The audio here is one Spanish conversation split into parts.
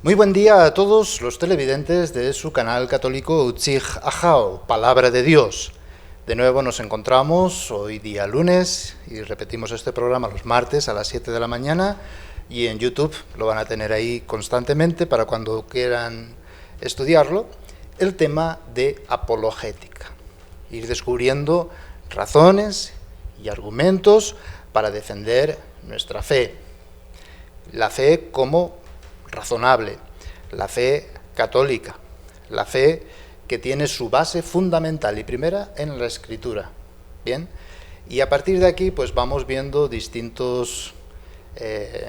Muy buen día a todos los televidentes de su canal católico Utzig Ajao, Palabra de Dios. De nuevo nos encontramos hoy día lunes y repetimos este programa los martes a las 7 de la mañana y en YouTube lo van a tener ahí constantemente para cuando quieran estudiarlo, el tema de apologética. Ir descubriendo razones y argumentos para defender nuestra fe. La fe como razonable, la fe católica, la fe que tiene su base fundamental y primera en la Escritura. Bien, y a partir de aquí pues vamos viendo distintas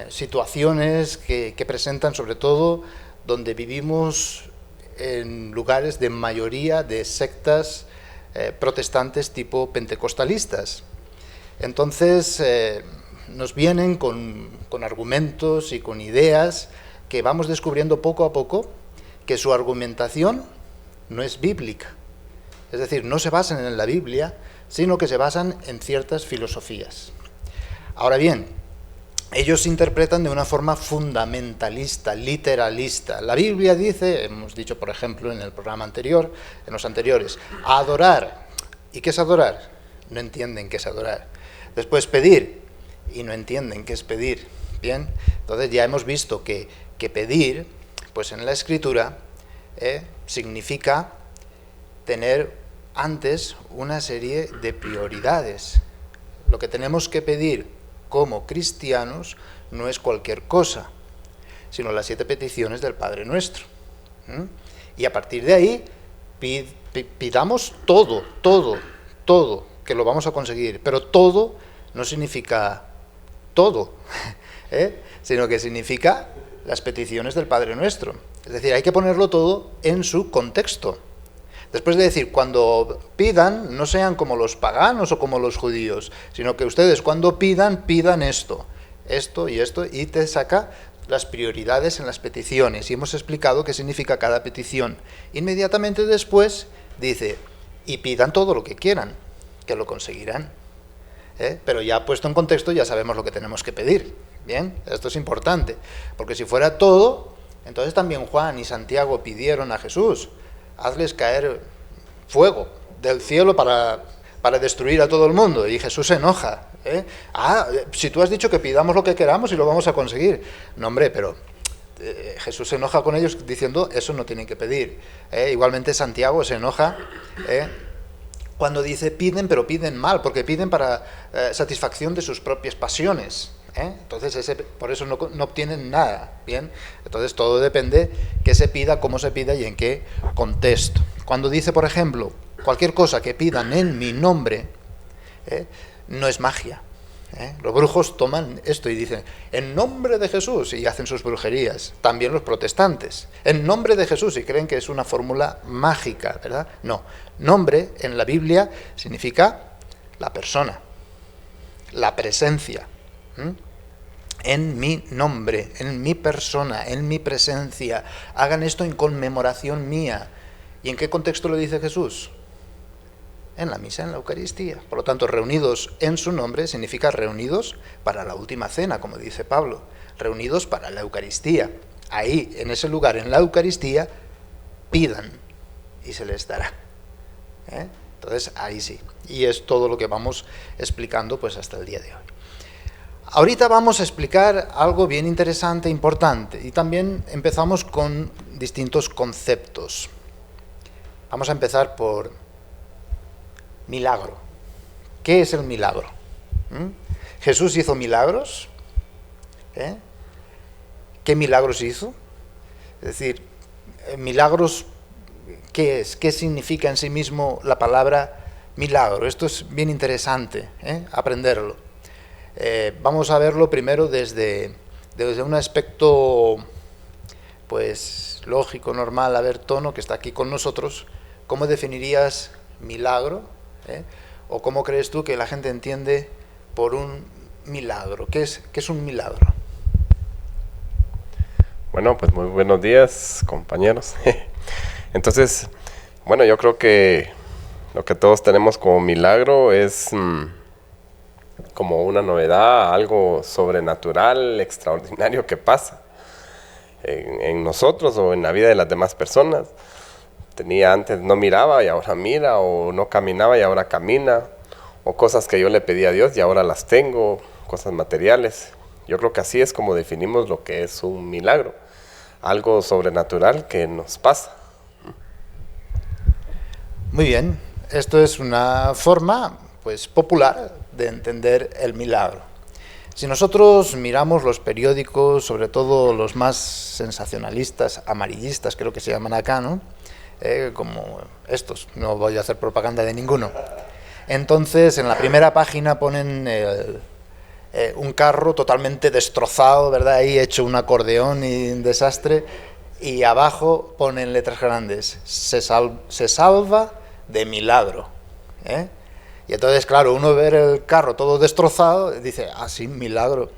situaciones que presentan sobre todo donde vivimos en lugares de mayoría de sectas protestantes tipo pentecostalistas. Entonces nos vienen con argumentos y con ideas que vamos descubriendo poco a poco que su argumentación no es bíblica. Es decir, no se basan en la Biblia, sino que se basan en ciertas filosofías. Ahora bien, ellos interpretan de una forma fundamentalista, literalista. La Biblia dice, hemos dicho por ejemplo en el programa anterior, en los anteriores, adorar. ¿Y qué es adorar? No entienden qué es adorar. Después pedir, y no entienden qué es pedir. Bien, entonces ya hemos visto que pedir, pues en la Escritura, significa tener antes una serie de prioridades. Lo que tenemos que pedir como cristianos no es cualquier cosa, sino las 7 peticiones del Padre Nuestro. Y a partir de ahí pidamos todo, que lo vamos a conseguir, pero todo no significa todo, sino que significa las peticiones del Padre Nuestro. Es decir, hay que ponerlo todo en su contexto. Después de decir, cuando pidan, no sean como los paganos o como los judíos, sino que ustedes cuando pidan esto y te saca las prioridades en las peticiones. Y hemos explicado qué significa cada petición. Inmediatamente después dice, y pidan todo lo que quieran, que lo conseguirán. Pero ya puesto en contexto ya sabemos lo que tenemos que pedir. Bien, esto es importante, porque si fuera todo, entonces también Juan y Santiago pidieron a Jesús, hazles caer fuego del cielo para destruir a todo el mundo, y Jesús se enoja. Si tú has dicho que pidamos lo que queramos y lo vamos a conseguir. No, hombre, pero Jesús se enoja con ellos diciendo, eso no tienen que pedir. Igualmente Santiago se enoja cuando dice piden, pero piden mal, porque piden para satisfacción de sus propias pasiones. Entonces por eso no obtienen nada. Bien, entonces todo depende qué se pida, cómo se pida y en qué contexto. Cuando dice, por ejemplo, cualquier cosa que pidan en mi nombre, no es magia. Los brujos toman esto y dicen, en nombre de Jesús, y hacen sus brujerías. También los protestantes, en nombre de Jesús, y creen que es una fórmula mágica, ¿verdad? No, nombre en la Biblia significa la persona, la presencia. En mi nombre, en mi persona, en mi presencia. Hagan esto en conmemoración mía. ¿Y en qué contexto lo dice Jesús? En la misa, en la Eucaristía. Por lo tanto, reunidos en su nombre significa reunidos para la última cena, como dice Pablo. Reunidos para la Eucaristía. Ahí, en ese lugar, en la Eucaristía, pidan y se les dará. Entonces, ahí sí. Y es todo lo que vamos explicando pues hasta el día de hoy. Ahorita vamos a explicar algo bien interesante, importante, y también empezamos con distintos conceptos. Vamos a empezar por milagro. ¿Qué es el milagro? ¿Jesús hizo milagros? ¿Qué milagros hizo? Es decir, milagros, ¿qué es? ¿Qué significa en sí mismo la palabra milagro? Esto es bien interesante, aprenderlo. Vamos a verlo primero desde un aspecto pues lógico, normal, a ver, Tono, que está aquí con nosotros. ¿Cómo definirías milagro? ¿O cómo crees tú que la gente entiende por un milagro? ¿Qué es un milagro? Bueno, pues muy buenos días, compañeros. Entonces, bueno, yo creo que lo que todos tenemos como milagro es como una novedad, algo sobrenatural, extraordinario que pasa. en nosotros o en la vida de las demás personas. Antes no miraba y ahora mira, o no caminaba y ahora camina, o cosas que yo le pedí a Dios y ahora las tengo, cosas materiales. Yo creo que así es como definimos lo que es un milagro, algo sobrenatural que nos pasa. Muy bien, esto es una forma pues popular de entender el milagro. Si nosotros miramos los periódicos, sobre todo los más sensacionalistas, amarillistas creo que se llaman acá, ¿no? Como estos, no voy a hacer propaganda de ninguno. Entonces, en la primera página ponen un carro totalmente destrozado, ¿verdad? Ahí hecho un acordeón y un desastre, y abajo ponen letras grandes, se salva de milagro, ¿eh? Y entonces, claro, uno ver el carro todo destrozado, dice, ah, sí, milagro.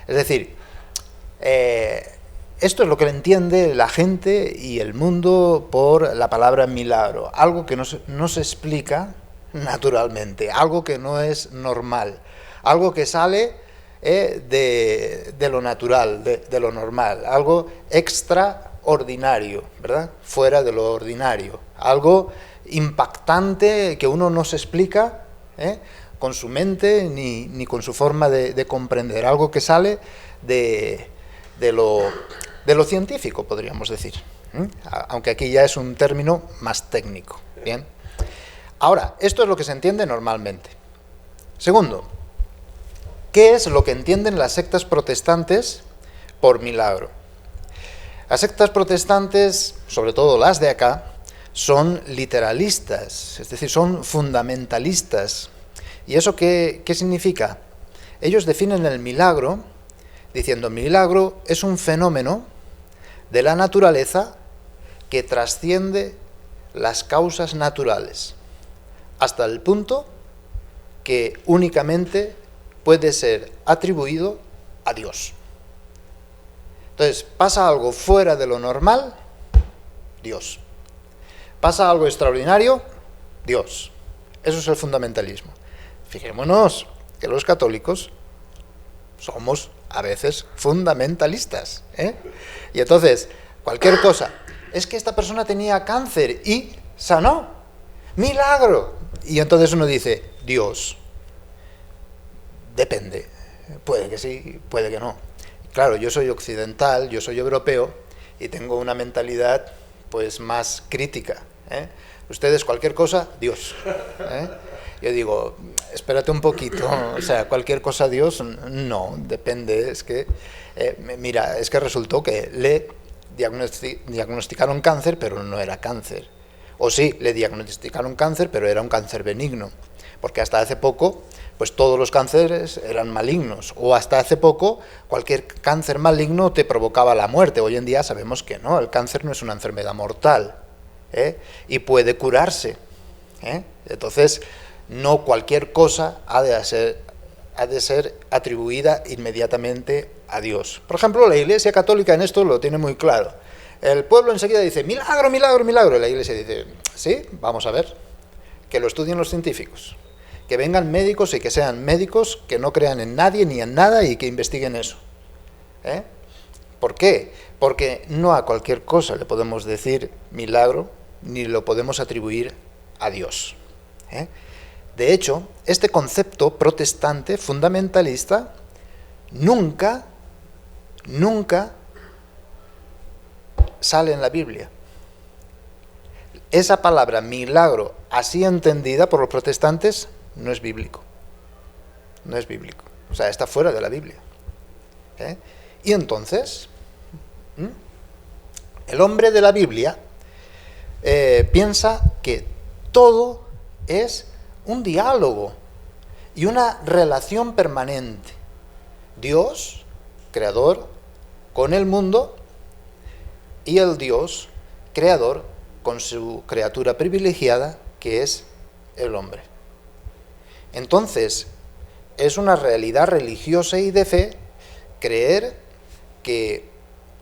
Es decir, esto es lo que entiende la gente y el mundo por la palabra milagro, algo que no se explica naturalmente, algo que no es normal, algo que sale de lo natural, de lo normal, algo extraordinario, ¿verdad? Fuera de lo ordinario, algo impactante que uno no se explica con su mente ni con su forma de comprender, algo que sale de lo científico, podríamos decir, aunque aquí ya es un término más técnico. Bien. Ahora, esto es lo que se entiende normalmente. Segundo, ¿qué es lo que entienden las sectas protestantes por milagro? Las sectas protestantes, sobre todo las de acá, son literalistas, es decir, son fundamentalistas. ¿Y eso qué significa? Ellos definen el milagro diciendo, milagro es un fenómeno de la naturaleza que trasciende las causas naturales, hasta el punto que únicamente puede ser atribuido a Dios. Entonces, pasa algo fuera de lo normal, Dios. Pasa algo extraordinario, Dios. Eso es el fundamentalismo. Fijémonos que los católicos somos a veces fundamentalistas, Y entonces, cualquier cosa, es que esta persona tenía cáncer y sanó, milagro. Y entonces uno dice, Dios. Depende, puede que sí, puede que no. Claro, yo soy occidental, yo soy europeo y tengo una mentalidad pues más crítica, Ustedes cualquier cosa, Dios, Yo digo, espérate un poquito, o sea, cualquier cosa Dios, no, depende, es que, mira, es que resultó que le diagnosticaron cáncer, pero no era cáncer. O sí, le diagnosticaron cáncer, pero era un cáncer benigno, porque hasta hace poco, pues todos los cánceres eran malignos, o hasta hace poco cualquier cáncer maligno te provocaba la muerte. Hoy en día sabemos que no, el cáncer no es una enfermedad mortal, y puede curarse, Entonces, no cualquier cosa ha de ser atribuida inmediatamente a Dios. Por ejemplo, la Iglesia Católica en esto lo tiene muy claro. El pueblo enseguida dice, milagro, milagro, milagro. Y la Iglesia dice, sí, vamos a ver, que lo estudien los científicos. Que vengan médicos y que sean médicos que no crean en nadie ni en nada y que investiguen eso. ¿Por qué? Porque no a cualquier cosa le podemos decir milagro ni lo podemos atribuir a Dios. De hecho, este concepto protestante fundamentalista nunca sale en la Biblia. Esa palabra milagro, así entendida por los protestantes, no es bíblico. No es bíblico. O sea, está fuera de la Biblia. Y entonces, el hombre de la Biblia piensa que todo es un diálogo y una relación permanente. Dios, creador, con el mundo, y el Dios, creador, con su criatura privilegiada, que es el hombre. Entonces, es una realidad religiosa y de fe creer que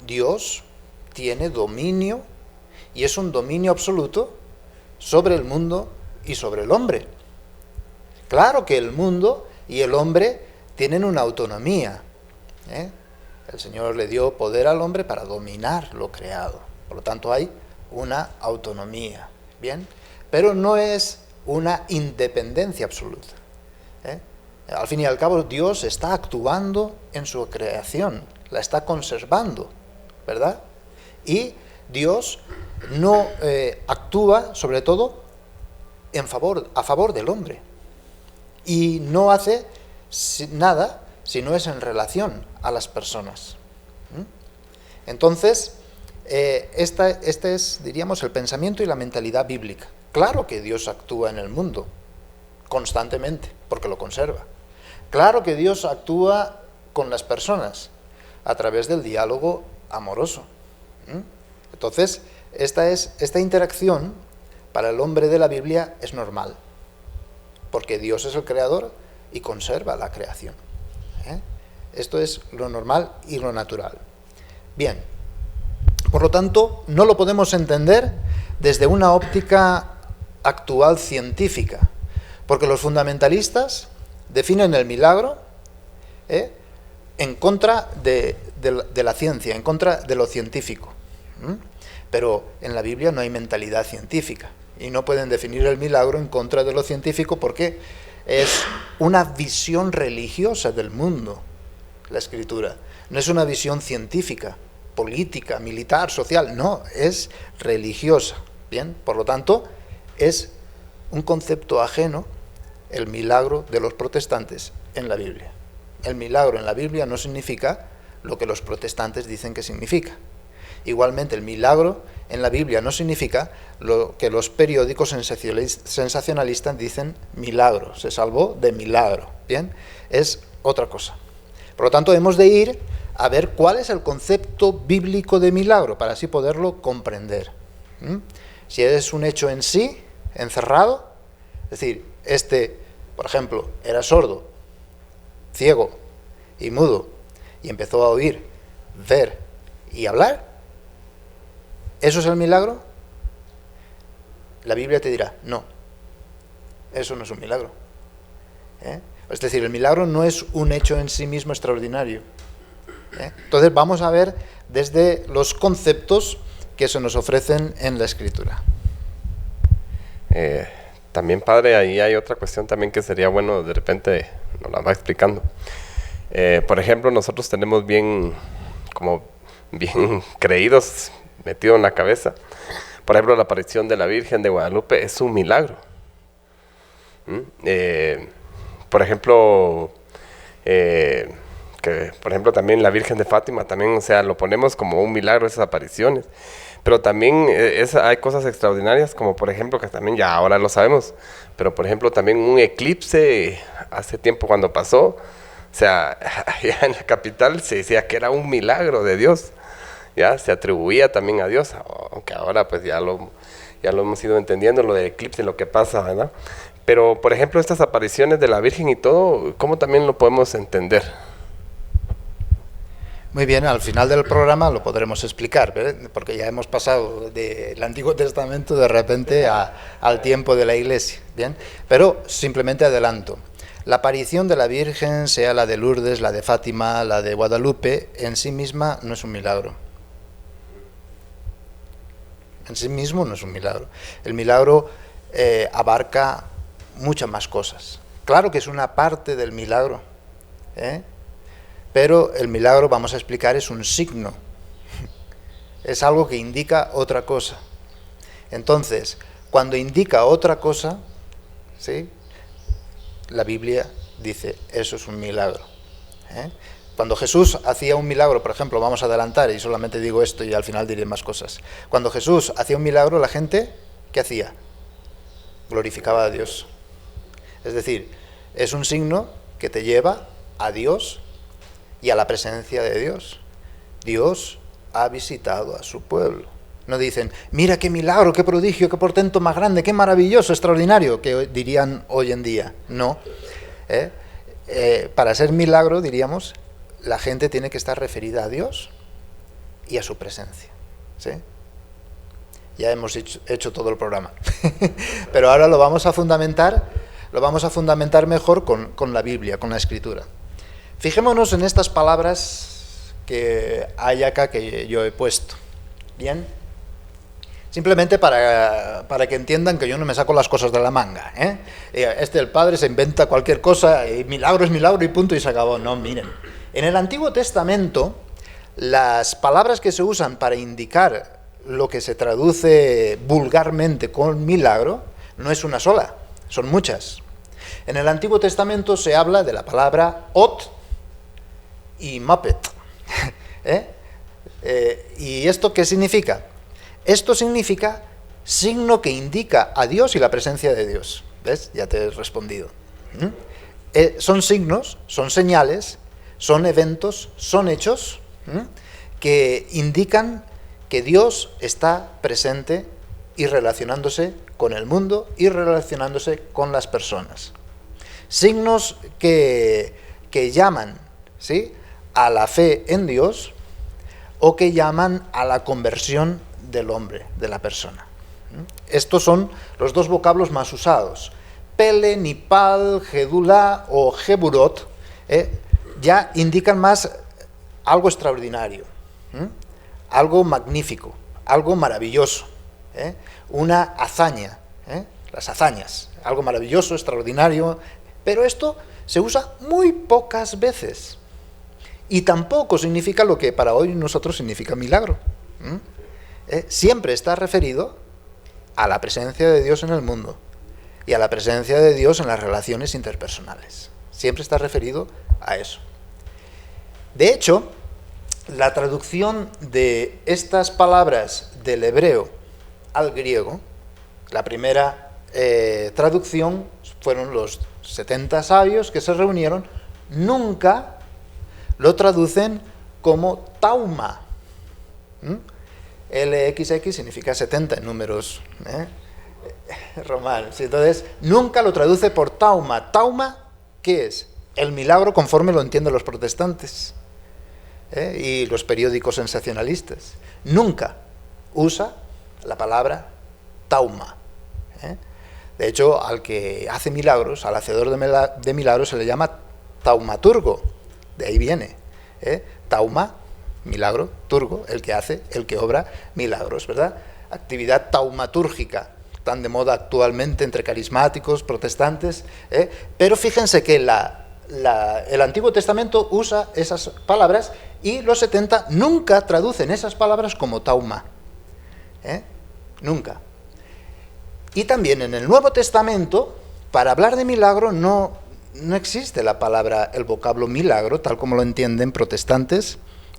Dios tiene dominio, y es un dominio absoluto, sobre el mundo y sobre el hombre. Claro que el mundo y el hombre tienen una autonomía, El Señor le dio poder al hombre para dominar lo creado. Por lo tanto, hay una autonomía, ¿bien? Pero no es una independencia absoluta, ¿eh? Al fin y al cabo, Dios está actuando en su creación, la está conservando, ¿verdad? Y Dios no actúa, sobre todo, a favor del hombre. Y no hace nada si no es en relación a las personas. Entonces, este es, diríamos, el pensamiento y la mentalidad bíblica. Claro que Dios actúa en el mundo constantemente, porque lo conserva. Claro que Dios actúa con las personas a través del diálogo amoroso. Entonces, esta interacción para el hombre de la Biblia es normal, porque Dios es el creador y conserva la creación. Esto es lo normal y lo natural. Bien, por lo tanto, no lo podemos entender desde una óptica actual científica, porque los fundamentalistas definen el milagro en contra de la ciencia, en contra de lo científico. Pero en la Biblia no hay mentalidad científica y no pueden definir el milagro en contra de lo científico porque es una visión religiosa del mundo, la Escritura. No es una visión científica, política, militar, social, no, es religiosa. Bien, por lo tanto, es un concepto ajeno el milagro de los protestantes en la Biblia. El milagro en la Biblia no significa lo que los protestantes dicen que significa. Igualmente, el milagro en la Biblia no significa lo que los periódicos sensacionalistas dicen milagro, se salvó de milagro. Bien, es otra cosa. Por lo tanto, hemos de ir a ver cuál es el concepto bíblico de milagro para así poderlo comprender. Si es un hecho en sí, encerrado, es decir, por ejemplo, era sordo, ciego y mudo, y empezó a oír, ver y hablar, ¿eso es el milagro? La Biblia te dirá, no, eso no es un milagro. Es decir, el milagro no es un hecho en sí mismo extraordinario. Entonces vamos a ver desde los conceptos que se nos ofrecen en la Escritura. También, padre, ahí hay otra cuestión también que sería bueno, de repente nos la va explicando. Por ejemplo, nosotros tenemos bien creídos, metido en la cabeza. Por ejemplo, la aparición de la Virgen de Guadalupe es un milagro. Por ejemplo, también la Virgen de Fátima, también, o sea, lo ponemos como un milagro esas apariciones. Pero también hay cosas extraordinarias, como por ejemplo, que también ya ahora lo sabemos, pero por ejemplo también un eclipse hace tiempo cuando pasó, o sea, allá en la capital se decía que era un milagro de Dios, ya se atribuía también a Dios, aunque ahora pues ya lo hemos ido entendiendo, lo del eclipse, lo que pasa, ¿verdad? Pero por ejemplo estas apariciones de la Virgen y todo, ¿cómo también lo podemos entender? Muy bien, al final del programa lo podremos explicar, ¿verdad? Porque ya hemos pasado del Antiguo Testamento de repente al tiempo de la Iglesia, ¿bien? Pero simplemente adelanto. La aparición de la Virgen, sea la de Lourdes, la de Fátima, la de Guadalupe, en sí misma no es un milagro. En sí mismo no es un milagro. El milagro abarca muchas más cosas. Claro que es una parte del milagro, pero el milagro, vamos a explicar, es un signo. Es algo que indica otra cosa. Entonces, cuando indica otra cosa, ¿sí?, la Biblia dice, eso es un milagro. Cuando Jesús hacía un milagro, por ejemplo, vamos a adelantar y solamente digo esto y al final diré más cosas. Cuando Jesús hacía un milagro, la gente, ¿qué hacía? Glorificaba a Dios. Es decir, es un signo que te lleva a Dios y a la presencia de Dios. Dios ha visitado a su pueblo. No dicen, mira qué milagro, qué prodigio, qué portento más grande, qué maravilloso, extraordinario, que dirían hoy en día. No. Para ser milagro, diríamos, la gente tiene que estar referida a Dios y a su presencia. ¿Sí? Ya hemos hecho todo el programa. Pero ahora lo vamos a fundamentar mejor con la Biblia, con la Escritura. Fijémonos en estas palabras que hay acá que yo he puesto. Bien. Simplemente para que entiendan que yo no me saco las cosas de la manga, ¿eh? El padre se inventa cualquier cosa, y milagro es milagro y punto y se acabó. No, miren. En el Antiguo Testamento, las palabras que se usan para indicar lo que se traduce vulgarmente con milagro no es una sola, son muchas. En el Antiguo Testamento se habla de la palabra ot y mopet. ¿Y esto qué significa? Esto significa signo que indica a Dios y la presencia de Dios. ¿Ves? Ya te he respondido. Son signos, son señales, son eventos, son hechos que indican que Dios está presente y relacionándose con el mundo y relacionándose con las personas. Signos que llaman, ¿sí?, a la fe en Dios o que llaman a la conversión del hombre, de la persona. Estos son los dos vocablos más usados. Pele, Nipal, Gedula o Geburot ya indican más algo extraordinario, algo magnífico, algo maravilloso, una hazaña, las hazañas, algo maravilloso, extraordinario, pero esto se usa muy pocas veces y tampoco significa lo que para hoy nosotros significa milagro. Siempre está referido a la presencia de Dios en el mundo y a la presencia de Dios en las relaciones interpersonales. Siempre está referido a eso. De hecho, la traducción de estas palabras del hebreo al griego, la primera traducción fueron los 70 sabios que se reunieron, nunca lo traducen como tauma. LXX significa 70 en números romanos. Entonces, nunca lo traduce por tauma. ¿Tauma qué es? El milagro conforme lo entienden los protestantes y los periódicos sensacionalistas. Nunca usa la palabra tauma. De hecho, al que hace milagros, al hacedor de milagros, se le llama taumaturgo. De ahí viene. Tauma, milagro, turgo, el que hace, el que obra milagros, ¿verdad? Actividad taumatúrgica, tan de moda actualmente entre carismáticos, protestantes. Pero fíjense que el Antiguo Testamento usa esas palabras y los 70 nunca traducen esas palabras como tauma. Nunca. Y también en el Nuevo Testamento, para hablar de milagro, no existe la palabra, el vocablo milagro, tal como lo entienden protestantes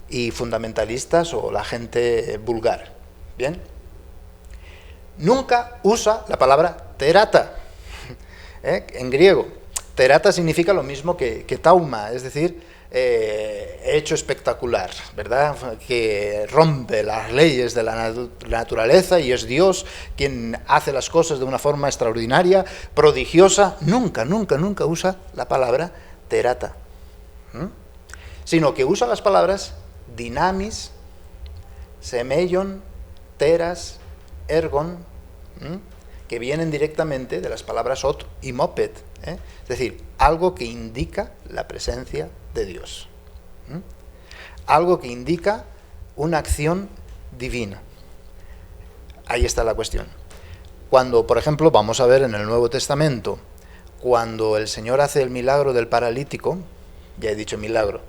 y fundamentalistas o la gente vulgar. ¿Bien? Nunca usa la palabra terata, en griego. Terata significa lo mismo que tauma, es decir, hecho espectacular, ¿verdad? Que rompe las leyes de la naturaleza y es Dios quien hace las cosas de una forma extraordinaria, prodigiosa. Nunca usa la palabra terata, sino que usa las palabras dinamis, semeion, teras, ergon, que vienen directamente de las palabras ot y moped, es decir, algo que indica la presencia de Dios, algo que indica una acción divina. Ahí está la cuestión. Cuando, por ejemplo, vamos a ver en el Nuevo Testamento, cuando el Señor hace el milagro del paralítico, ya he dicho milagro,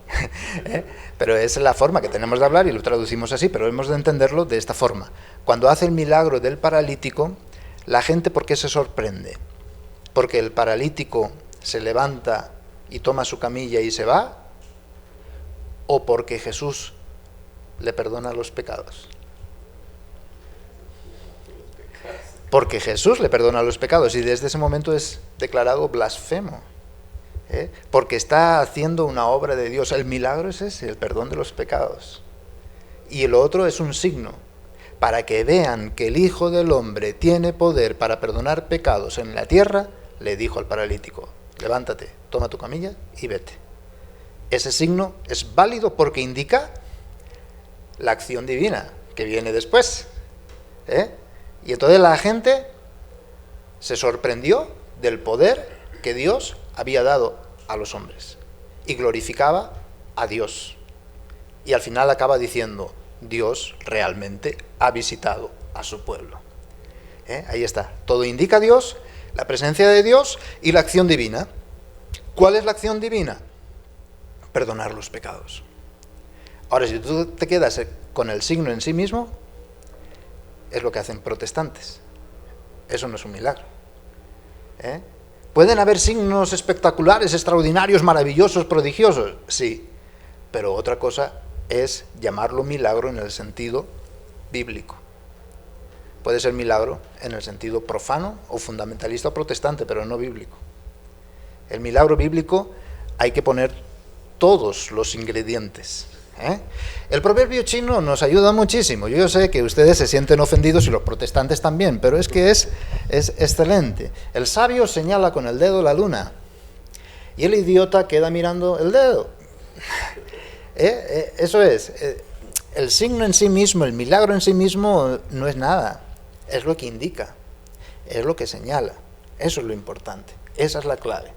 pero es la forma que tenemos de hablar y lo traducimos así, pero hemos de entenderlo de esta forma. Cuando hace el milagro del paralítico, la gente, ¿por qué se sorprende? Porque el paralítico se levanta y toma su camilla y se va, o porque Jesús le perdona los pecados. Porque Jesús le perdona los pecados y desde ese momento es declarado blasfemo, porque está haciendo una obra de Dios. El milagro es ese, el perdón de los pecados, y el otro es un signo para que vean que el Hijo del Hombre tiene poder para perdonar pecados en la tierra. Le dijo al paralítico: levántate, toma tu camilla y vete. Ese signo es válido porque indica la acción divina que viene después. Y entonces la gente se sorprendió del poder que Dios había dado a los hombres y glorificaba a Dios. Y al final acaba diciendo, Dios realmente ha visitado a su pueblo. Ahí está, todo indica a Dios, la presencia de Dios y la acción divina. ¿Cuál es la acción divina? Perdonar los pecados. Ahora, si tú te quedas con el signo en sí mismo, es lo que hacen protestantes. Eso no es un milagro. ¿Pueden haber signos espectaculares, extraordinarios, maravillosos, prodigiosos? Sí, pero otra cosa es llamarlo milagro en el sentido bíblico. Puede ser milagro en el sentido profano o fundamentalista o protestante, pero no bíblico. El milagro bíblico hay que poner todos los ingredientes. El proverbio chino nos ayuda muchísimo. Yo sé que ustedes se sienten ofendidos y los protestantes también, pero es que es excelente. El sabio señala con el dedo la luna y el idiota queda mirando el dedo. Eso es. El signo en sí mismo, el milagro en sí mismo no es nada. Es lo que indica, es lo que señala. Eso es lo importante. Esa es la clave.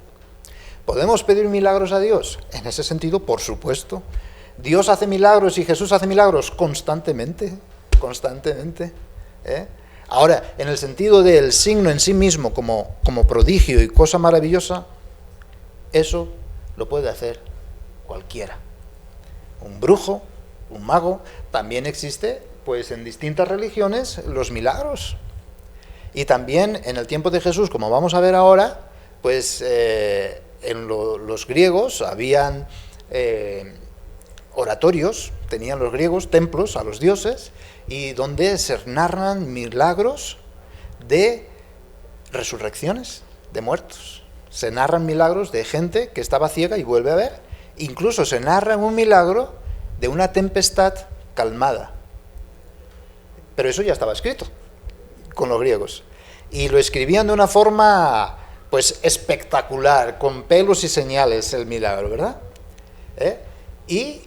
¿Podemos pedir milagros a Dios? En ese sentido, por supuesto. Dios hace milagros y Jesús hace milagros constantemente. Ahora, en el sentido del signo en sí mismo como prodigio y cosa maravillosa, eso lo puede hacer cualquiera. Un brujo, un mago, también existe, pues en distintas religiones, los milagros. Y también en el tiempo de Jesús, como vamos a ver ahora, pues los griegos habían oratorios, tenían los griegos templos a los dioses, y donde se narran milagros de resurrecciones de muertos. Se narran milagros de gente que estaba ciega y vuelve a ver. Incluso se narra un milagro de una tempestad calmada. Pero eso ya estaba escrito con los griegos. Y lo escribían de una forma, pues, espectacular, con pelos y señales el milagro, ¿verdad? Y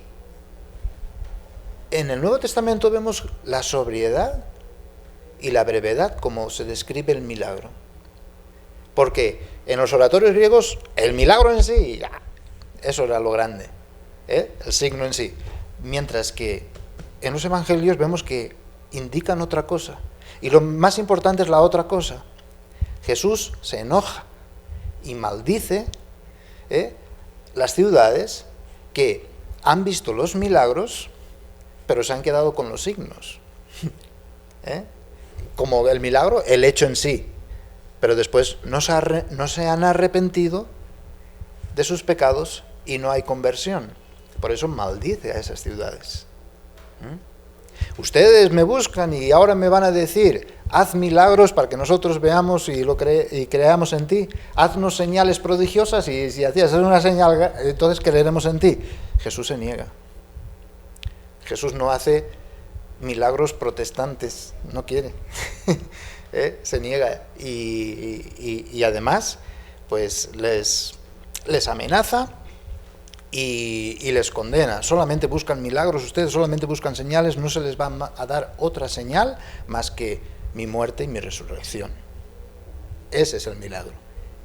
en el Nuevo Testamento vemos la sobriedad y la brevedad como se describe el milagro. Porque en los oratorios griegos, el milagro en sí, eso era lo grande, el signo en sí. Mientras que en los evangelios vemos que indican otra cosa. Y lo más importante es la otra cosa. Jesús se enoja y maldice las ciudades que han visto los milagros, pero se han quedado con los signos. Como el milagro, el hecho en sí. Pero después no se han arrepentido de sus pecados y no hay conversión. Por eso maldice a esas ciudades. Ustedes me buscan y ahora me van a decir, haz milagros para que nosotros veamos y creamos en ti. Haznos señales prodigiosas y si hacías una señal, entonces creeremos en ti. Jesús se niega. Jesús no hace milagros protestantes, no quiere. Se niega y además pues les amenaza y les condena. Solamente buscan milagros, ustedes solamente buscan señales, no se les va a dar otra señal más que mi muerte y mi resurrección. Ese es el milagro,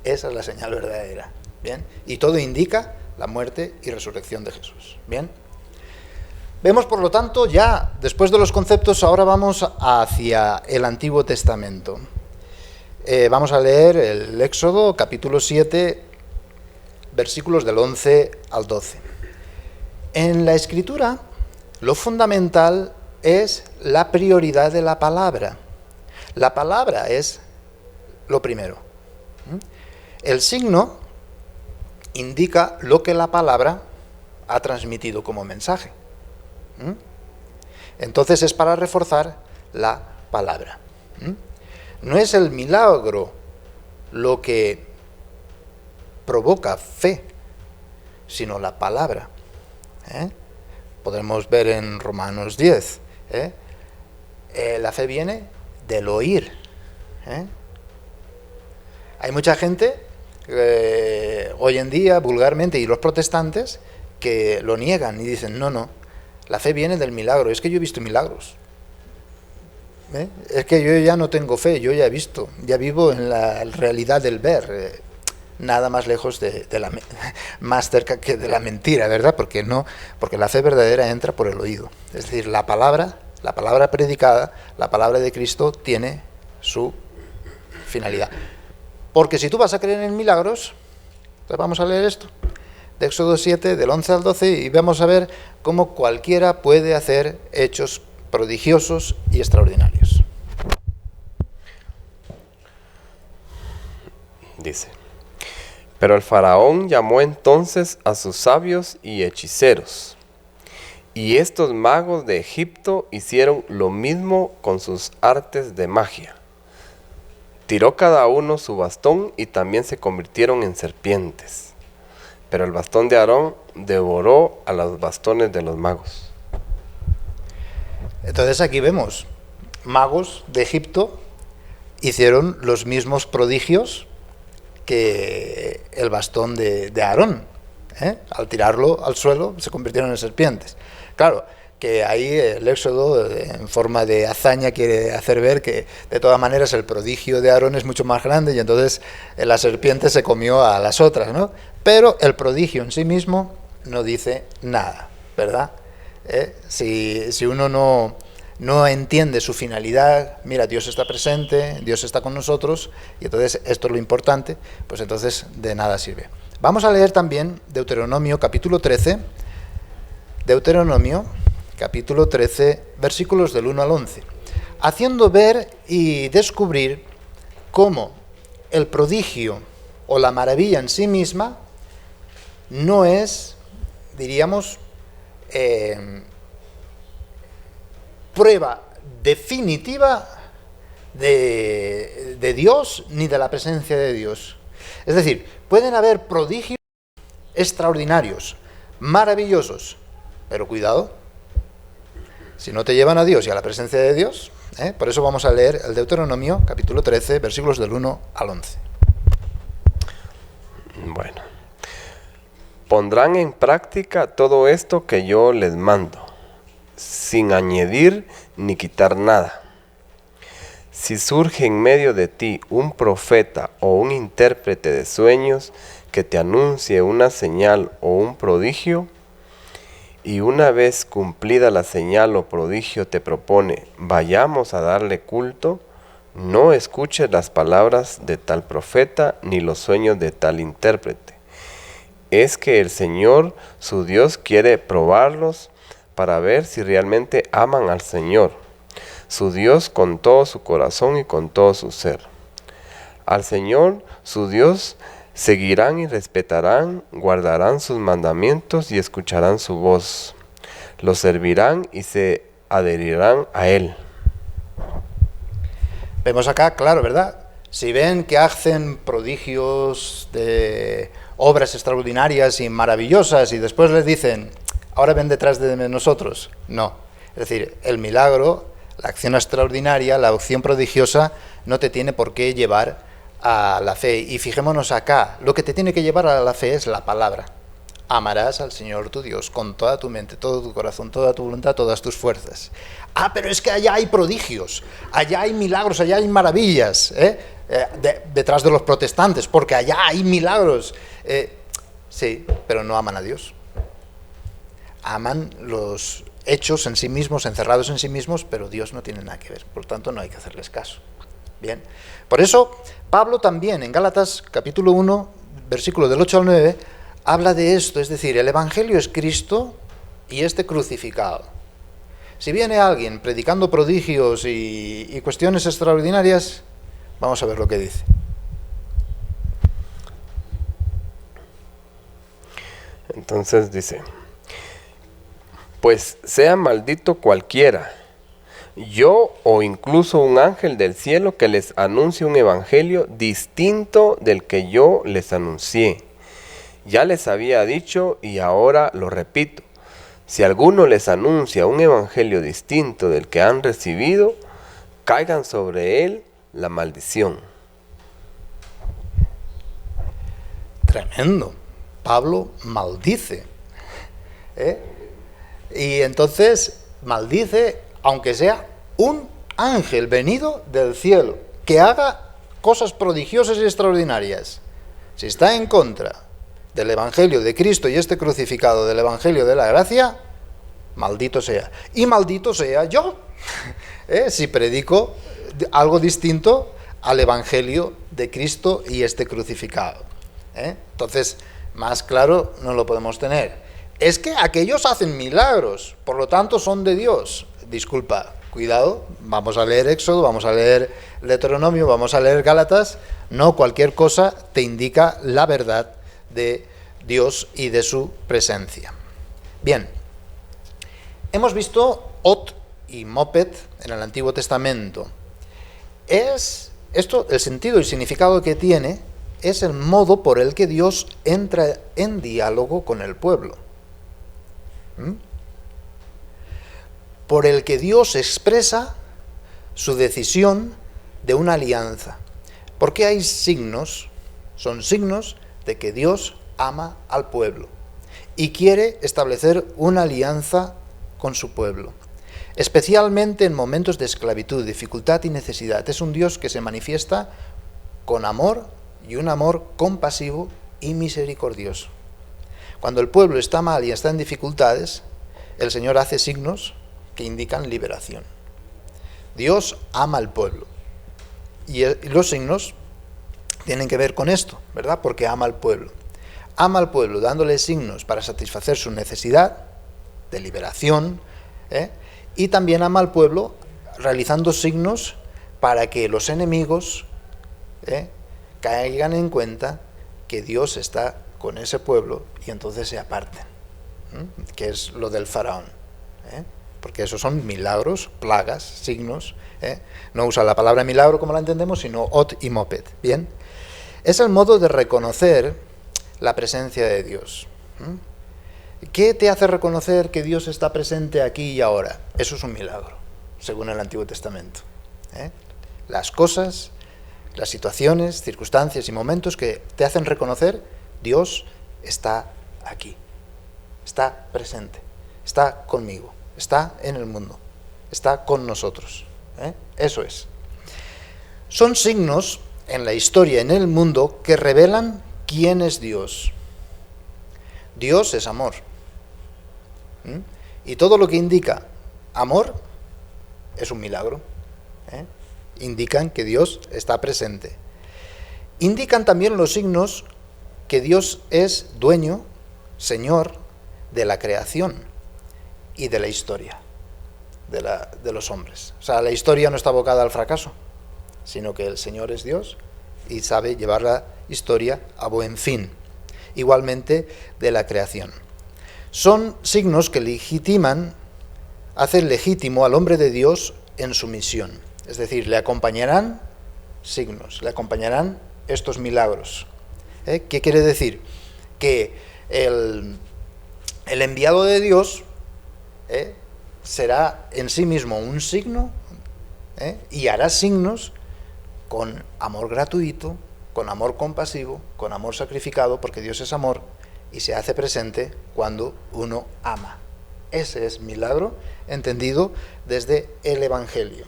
esa es la señal verdadera. ¿Bien? Y todo indica la muerte y resurrección de Jesús. ¿Bien? Vemos, por lo tanto, ya después de los conceptos, ahora vamos hacia el Antiguo Testamento. Vamos a leer el Éxodo, capítulo 7, versículos del 11 al 12. En la Escritura, lo fundamental es la prioridad de la palabra. La palabra es lo primero. El signo indica lo que la palabra ha transmitido como mensaje. Entonces es para reforzar la palabra. No es el milagro lo que provoca fe, sino la palabra. Podemos ver en Romanos 10. La fe viene del oír. Hay mucha gente hoy en día, vulgarmente, y los protestantes, que lo niegan y dicen, no, la fe viene del milagro. Es que yo he visto milagros. Es que yo ya no tengo fe, yo ya he visto, ya vivo en la realidad del ver. nada más lejos más cerca que de la mentira, ¿verdad? Porque la fe verdadera entra por el oído. Es decir, la palabra predicada, la palabra de Cristo tiene su finalidad. Porque si tú vas a creer en milagros, pues vamos a leer esto, de Éxodo 7, del 11 al 12, y vamos a ver cómo cualquiera puede hacer hechos prodigiosos y extraordinarios. Dice: pero el faraón llamó entonces a sus sabios y hechiceros, y estos magos de Egipto hicieron lo mismo con sus artes de magia. Tiró cada uno su bastón y también se convirtieron en serpientes. Pero el bastón de Aarón devoró a los bastones de los magos. Entonces aquí vemos, magos de Egipto hicieron los mismos prodigios que el bastón de Aarón. Al tirarlo al suelo se convirtieron en serpientes. Claro, que ahí el Éxodo, en forma de hazaña, quiere hacer ver que de todas maneras el prodigio de Aarón es mucho más grande y entonces la serpiente se comió a las otras, ¿no? Pero el prodigio en sí mismo no dice nada, ¿verdad? Si uno no entiende su finalidad, mira, Dios está presente, Dios está con nosotros, y entonces esto es lo importante, pues entonces de nada sirve. Vamos a leer también Deuteronomio capítulo 13, capítulo 13, versículos del 1 al 11, haciendo ver y descubrir cómo el prodigio o la maravilla en sí misma no es, diríamos, prueba definitiva de Dios ni de la presencia de Dios. Es decir, pueden haber prodigios extraordinarios, maravillosos, pero cuidado, si no te llevan a Dios y a la presencia de Dios, por eso vamos a leer el Deuteronomio, capítulo 13, versículos del 1 al 11. Bueno, pondrán en práctica todo esto que yo les mando, sin añadir ni quitar nada. Si surge en medio de ti un profeta o un intérprete de sueños que te anuncie una señal o un prodigio, y una vez cumplida la señal o prodigio te propone, vayamos a darle culto, no escuches las palabras de tal profeta ni los sueños de tal intérprete. Es que el Señor, su Dios, quiere probarlos para ver si realmente aman al Señor, su Dios, con todo su corazón y con todo su ser. Al Señor, su Dios, seguirán y respetarán, guardarán sus mandamientos y escucharán su voz. Los servirán y se adherirán a Él. Vemos acá, claro, ¿verdad? Si ven que hacen prodigios de obras extraordinarias y maravillosas y después les dicen, ahora ven detrás de nosotros. No. Es decir, el milagro, la acción extraordinaria, la acción prodigiosa, no te tiene por qué llevar a la fe. Y fijémonos acá, lo que te tiene que llevar a la fe es la palabra. Amarás al Señor tu Dios con toda tu mente, todo tu corazón, toda tu voluntad, todas tus fuerzas. Ah, pero es que allá hay prodigios, allá hay milagros, allá hay maravillas, detrás de los protestantes, porque allá hay milagros. Sí, pero no aman a Dios. Aman los hechos en sí mismos, encerrados en sí mismos, pero Dios no tiene nada que ver, por tanto no hay que hacerles caso. Bien, por eso Pablo también en Gálatas capítulo 1, versículo del 8 al 9, habla de esto, es decir, el Evangelio es Cristo y este crucificado. Si viene alguien predicando prodigios y cuestiones extraordinarias, vamos a ver lo que dice. Entonces dice, pues sea maldito cualquiera, yo o incluso un ángel del cielo que les anuncie un evangelio distinto del que yo les anuncié. Ya les había dicho y ahora lo repito. Si alguno les anuncia un evangelio distinto del que han recibido, caigan sobre él la maldición. Tremendo. Pablo maldice. Y entonces maldice, aunque sea un ángel venido del cielo, que haga cosas prodigiosas y extraordinarias. Si está en contra del Evangelio de Cristo y este crucificado, del Evangelio de la gracia, maldito sea. Y maldito sea yo, si predico algo distinto al Evangelio de Cristo y este crucificado. Entonces, más claro no lo podemos tener. Es que aquellos hacen milagros, por lo tanto son de Dios. Disculpa, cuidado, vamos a leer Éxodo, vamos a leer Deuteronomio, vamos a leer Gálatas. No cualquier cosa te indica la verdad de Dios y de su presencia. Bien, hemos visto Ot y Moped en el Antiguo Testamento. El sentido y significado que tiene es el modo por el que Dios entra en diálogo con el pueblo. Por el que Dios expresa su decisión de una alianza. Porque hay signos, son signos de que Dios ama al pueblo y quiere establecer una alianza con su pueblo, especialmente en momentos de esclavitud, dificultad y necesidad. Es un Dios que se manifiesta con amor y un amor compasivo y misericordioso. Cuando el pueblo está mal y está en dificultades, el Señor hace signos que indican liberación. Dios ama al pueblo. Y los signos tienen que ver con esto, ¿verdad? Porque ama al pueblo. Ama al pueblo dándole signos para satisfacer su necesidad de liberación, y también ama al pueblo realizando signos para que los enemigos caigan en cuenta que Dios está con ese pueblo y entonces se aparten, que es lo del faraón, porque esos son milagros, plagas, signos, no usa la palabra milagro como la entendemos, sino Ot y Moped. Bien, es el modo de reconocer la presencia de Dios. ¿Qué te hace reconocer que Dios está presente aquí y ahora? Eso es un milagro, según el Antiguo Testamento. Las cosas, las situaciones, circunstancias y momentos que te hacen reconocer Dios está aquí, está presente, está conmigo, está en el mundo, está con nosotros. Eso es. Son signos en la historia, en el mundo, que revelan quién es Dios. Dios es amor. Y todo lo que indica amor es un milagro. Indican que Dios está presente. Indican también los signos que Dios es dueño, Señor, de la creación y de la historia de los hombres. O sea, la historia no está abocada al fracaso, sino que el Señor es Dios y sabe llevar la historia a buen fin. Igualmente de la creación. Son signos que legitiman, hacen legítimo al hombre de Dios en su misión. Es decir, le acompañarán signos, le acompañarán estos milagros. ¿Qué quiere decir? Que el enviado de Dios será en sí mismo un signo, y hará signos con amor gratuito, con amor compasivo, con amor sacrificado, porque Dios es amor y se hace presente cuando uno ama. Ese es milagro entendido desde el Evangelio.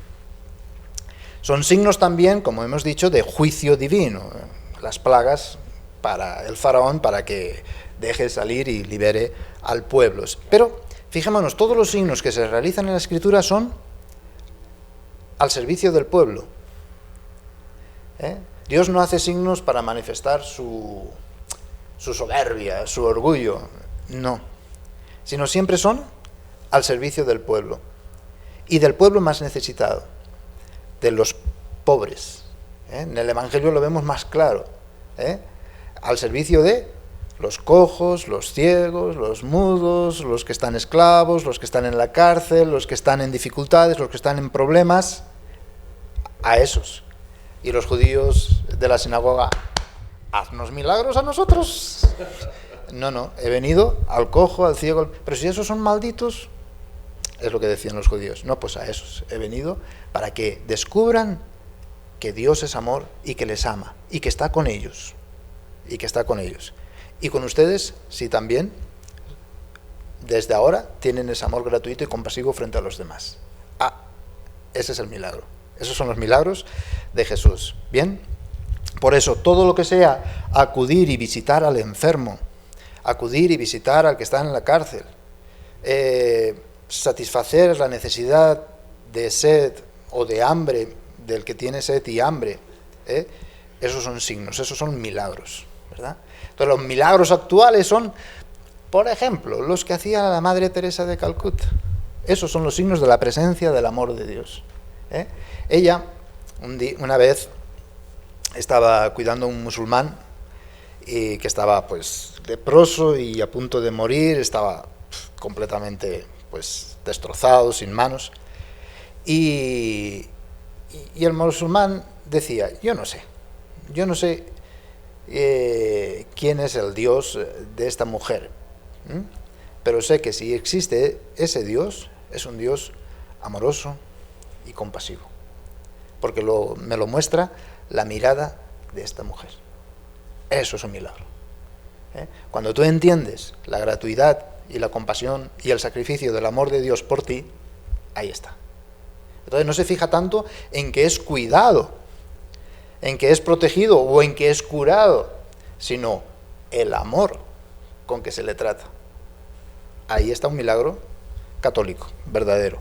Son signos también, como hemos dicho, de juicio divino. Las plagas para el faraón, para que deje salir y libere al pueblo. Pero, fijémonos, todos los signos que se realizan en la Escritura son al servicio del pueblo. Dios no hace signos para manifestar su soberbia, su orgullo, no, sino siempre son al servicio del pueblo, y del pueblo más necesitado, de los pobres. En el Evangelio lo vemos más claro, al servicio de los cojos, los ciegos, los mudos, los que están esclavos, los que están en la cárcel, los que están en dificultades, los que están en problemas, a esos. Y los judíos de la sinagoga, haznos milagros a nosotros. No, he venido al cojo, al ciego, pero si esos son malditos, es lo que decían los judíos. No, pues a esos he venido para que descubran que Dios es amor y que les ama y que está con ellos. Y que está con ellos. Y con ustedes, sí, también, desde ahora tienen ese amor gratuito y compasivo frente a los demás. Ese es el milagro. Esos son los milagros de Jesús. Bien, Por eso, todo lo que sea acudir y visitar al enfermo, acudir y visitar al que está en la cárcel, satisfacer la necesidad de sed o de hambre del que tiene sed y hambre, esos son signos, esos son milagros, ¿verdad? Entonces los milagros actuales son, por ejemplo, los que hacía la Madre Teresa de Calcuta. Esos son los signos de la presencia del amor de Dios. Ella, una vez, estaba cuidando a un musulmán y que estaba pues leproso y a punto de morir, estaba completamente pues destrozado, sin manos, y el musulmán decía, yo no sé quién es el Dios de esta mujer, pero sé que si existe ese Dios, es un Dios amoroso y compasivo, porque me lo muestra la mirada de esta mujer. Eso es un milagro. Cuando tú entiendes la gratuidad y la compasión y el sacrificio del amor de Dios por ti, ahí está. Entonces no se fija tanto en que es cuidado, en que es protegido o en que es curado, sino el amor con que se le trata. Ahí está un milagro católico, verdadero.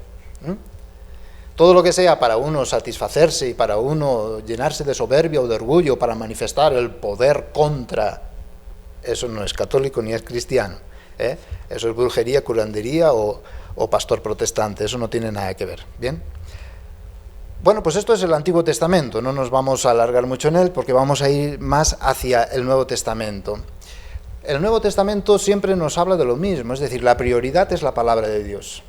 Todo lo que sea para uno satisfacerse y para uno llenarse de soberbia o de orgullo para manifestar el poder contra, eso no es católico ni es cristiano. Eso es brujería, curandería o pastor protestante, eso no tiene nada que ver. ¿Bien? Bueno, pues esto es el Antiguo Testamento, no nos vamos a alargar mucho en él porque vamos a ir más hacia el Nuevo Testamento. El Nuevo Testamento siempre nos habla de lo mismo, es decir, la prioridad es la palabra de Dios.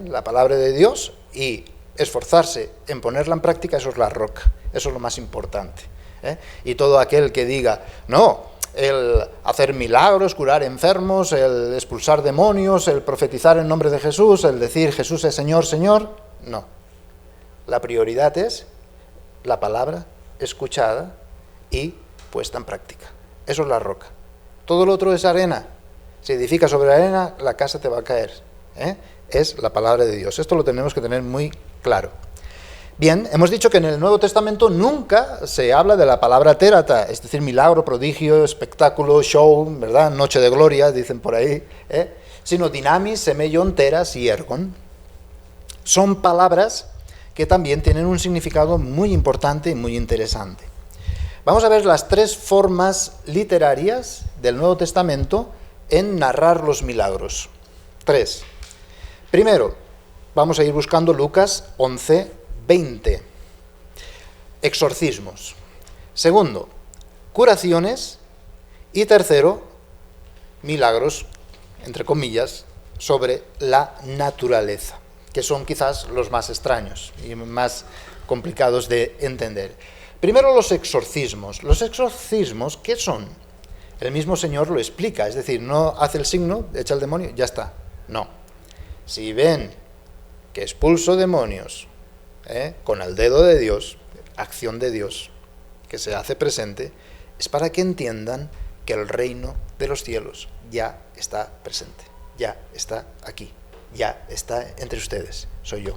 La palabra de Dios, y esforzarse en ponerla en práctica, eso es la roca, eso es lo más importante. Y todo aquel que diga, no, el hacer milagros, curar enfermos, el expulsar demonios, el profetizar en nombre de Jesús, el decir Jesús es Señor, Señor, no. La prioridad es la palabra escuchada y puesta en práctica. Eso es la roca. Todo lo otro es arena. Si edificas sobre la arena, la casa te va a caer. Es la palabra de Dios. Esto lo tenemos que tener muy claro. Bien, hemos dicho que en el Nuevo Testamento nunca se habla de la palabra térata, es decir, milagro, prodigio, espectáculo, show, ¿verdad? Noche de gloria, dicen por ahí, sino dinamis, semeion, teras y ergon. Son palabras que también tienen un significado muy importante y muy interesante. Vamos a ver las tres formas literarias del Nuevo Testamento en narrar los milagros. 3. Primero, vamos a ir buscando Lucas 11, 20. Exorcismos. Segundo, curaciones. Y tercero, milagros, entre comillas, sobre la naturaleza, que son quizás los más extraños y más complicados de entender. Primero, los exorcismos. Los exorcismos, ¿qué son? El mismo Señor lo explica, es decir, no hace el signo, echa el demonio, ya está. No. Si ven que expulso demonios con el dedo de Dios, acción de Dios que se hace presente, es para que entiendan que el reino de los cielos ya está presente, ya está aquí, ya está entre ustedes, soy yo.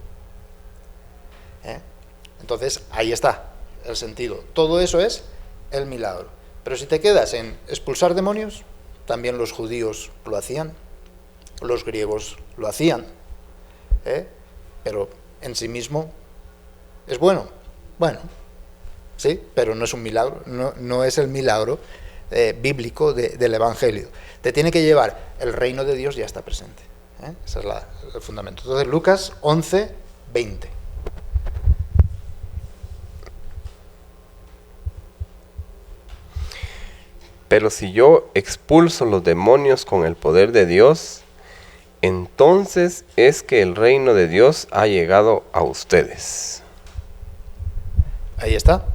Entonces, ahí está el sentido. Todo eso es el milagro. Pero si te quedas en expulsar demonios, también los judíos lo hacían, los griegos lo hacían, pero en sí mismo es bueno, sí, pero no es un milagro, no es el milagro bíblico del Evangelio. Te tiene que llevar, el reino de Dios ya está presente. Ese es el fundamento. Entonces, Lucas 11, 20. Pero si yo expulso los demonios con el poder de Dios, entonces es que el reino de Dios ha llegado a ustedes. Ahí está.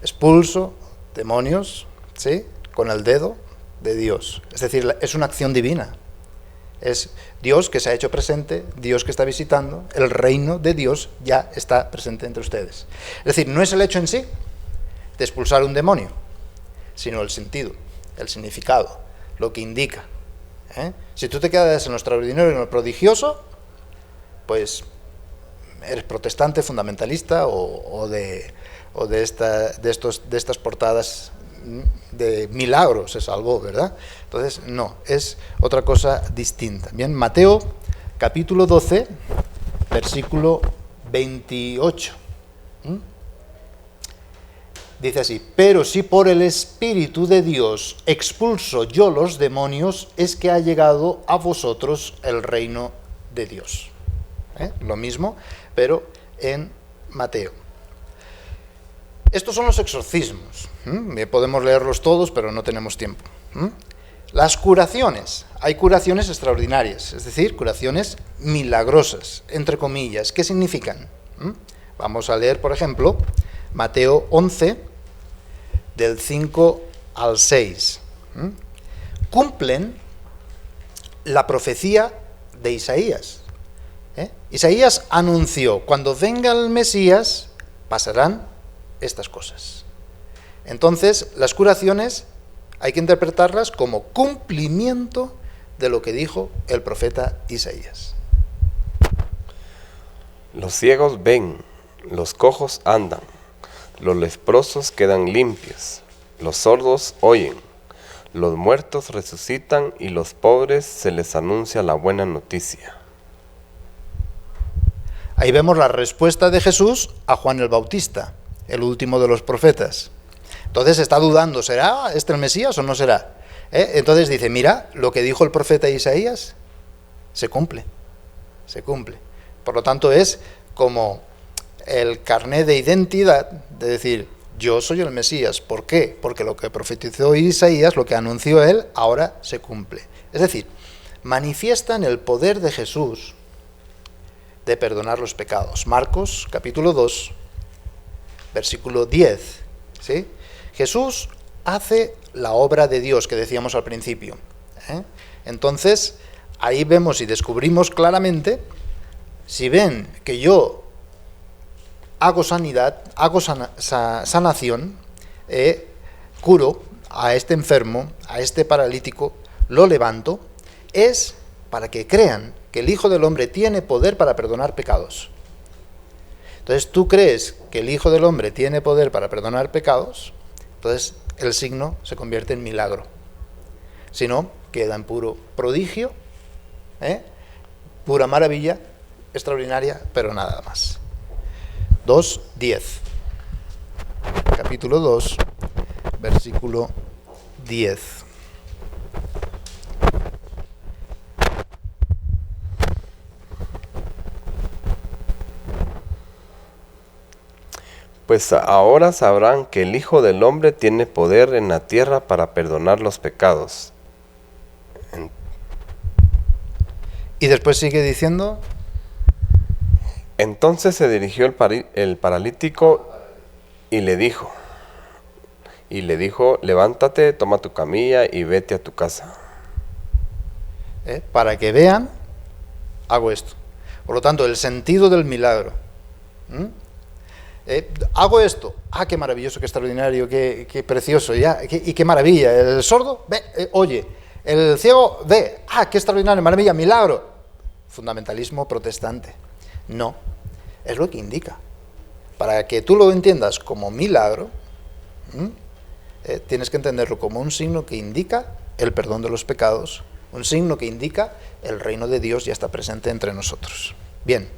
Expulso demonios, ¿sí?, con el dedo de Dios. Es decir, es una acción divina. Es Dios que se ha hecho presente, Dios que está visitando, el reino de Dios ya está presente entre ustedes. Es decir, no es el hecho en sí de expulsar un demonio, sino el sentido, el significado, lo que indica. Si tú te quedas en lo extraordinario y en lo prodigioso, pues eres protestante, fundamentalista o de o de estas portadas de milagro se salvó, ¿verdad? Entonces, no, es otra cosa distinta. Bien, Mateo, capítulo 12, versículo 28. Dice así: pero si por el Espíritu de Dios expulso yo los demonios, es que ha llegado a vosotros el reino de Dios. Lo mismo, pero en Mateo. Estos son los exorcismos. Podemos leerlos todos, pero no tenemos tiempo. Las curaciones. Hay curaciones extraordinarias, es decir, curaciones milagrosas, entre comillas. ¿Qué significan? Vamos a leer, por ejemplo, Mateo 11, del 5 al 6. Cumplen la profecía de Isaías. Isaías anunció: cuando venga el Mesías, pasarán estas cosas. Entonces, las curaciones hay que interpretarlas como cumplimiento de lo que dijo el profeta Isaías. Los ciegos ven, los cojos andan, los leprosos quedan limpios, los sordos oyen, los muertos resucitan y los pobres se les anuncia la buena noticia. Ahí vemos la respuesta de Jesús a Juan el Bautista, el último de los profetas. Entonces está dudando, ¿será este el Mesías o no será? Entonces dice: mira, lo que dijo el profeta Isaías se cumple, se cumple. Por lo tanto, es como el carné de identidad de decir: yo soy el Mesías. ¿Por qué? Porque lo que profetizó Isaías, lo que anunció él, ahora se cumple. Es decir, manifiestan el poder de Jesús de perdonar los pecados. Marcos, capítulo 2, versículo 10. ¿Sí? Jesús hace la obra de Dios que decíamos al principio. Entonces, ahí vemos y descubrimos claramente, si ven que yo hago sanidad, hago sanación, curo a este enfermo, a este paralítico, lo levanto, es para que crean que el Hijo del Hombre tiene poder para perdonar pecados. Entonces, tú crees que el Hijo del Hombre tiene poder para perdonar pecados, entonces el signo se convierte en milagro. Si no, queda en puro prodigio, pura maravilla, extraordinaria, pero nada más. 2:10. Capítulo 2, versículo 10. Pues ahora sabrán que el Hijo del Hombre tiene poder en la tierra para perdonar los pecados. Y después sigue diciendo: entonces se dirigió el paralítico y le dijo, levántate, toma tu camilla y vete a tu casa. Para que vean, hago esto. Por lo tanto, el sentido del milagro. Hago esto. Qué maravilloso, qué extraordinario, qué precioso, y qué maravilla. El sordo ve, oye. El ciego ve. Qué extraordinario, maravilla, milagro. Fundamentalismo protestante. No, es lo que indica. Para que tú lo entiendas como milagro, tienes que entenderlo como un signo que indica el perdón de los pecados, un signo que indica el reino de Dios ya está presente entre nosotros. Bien.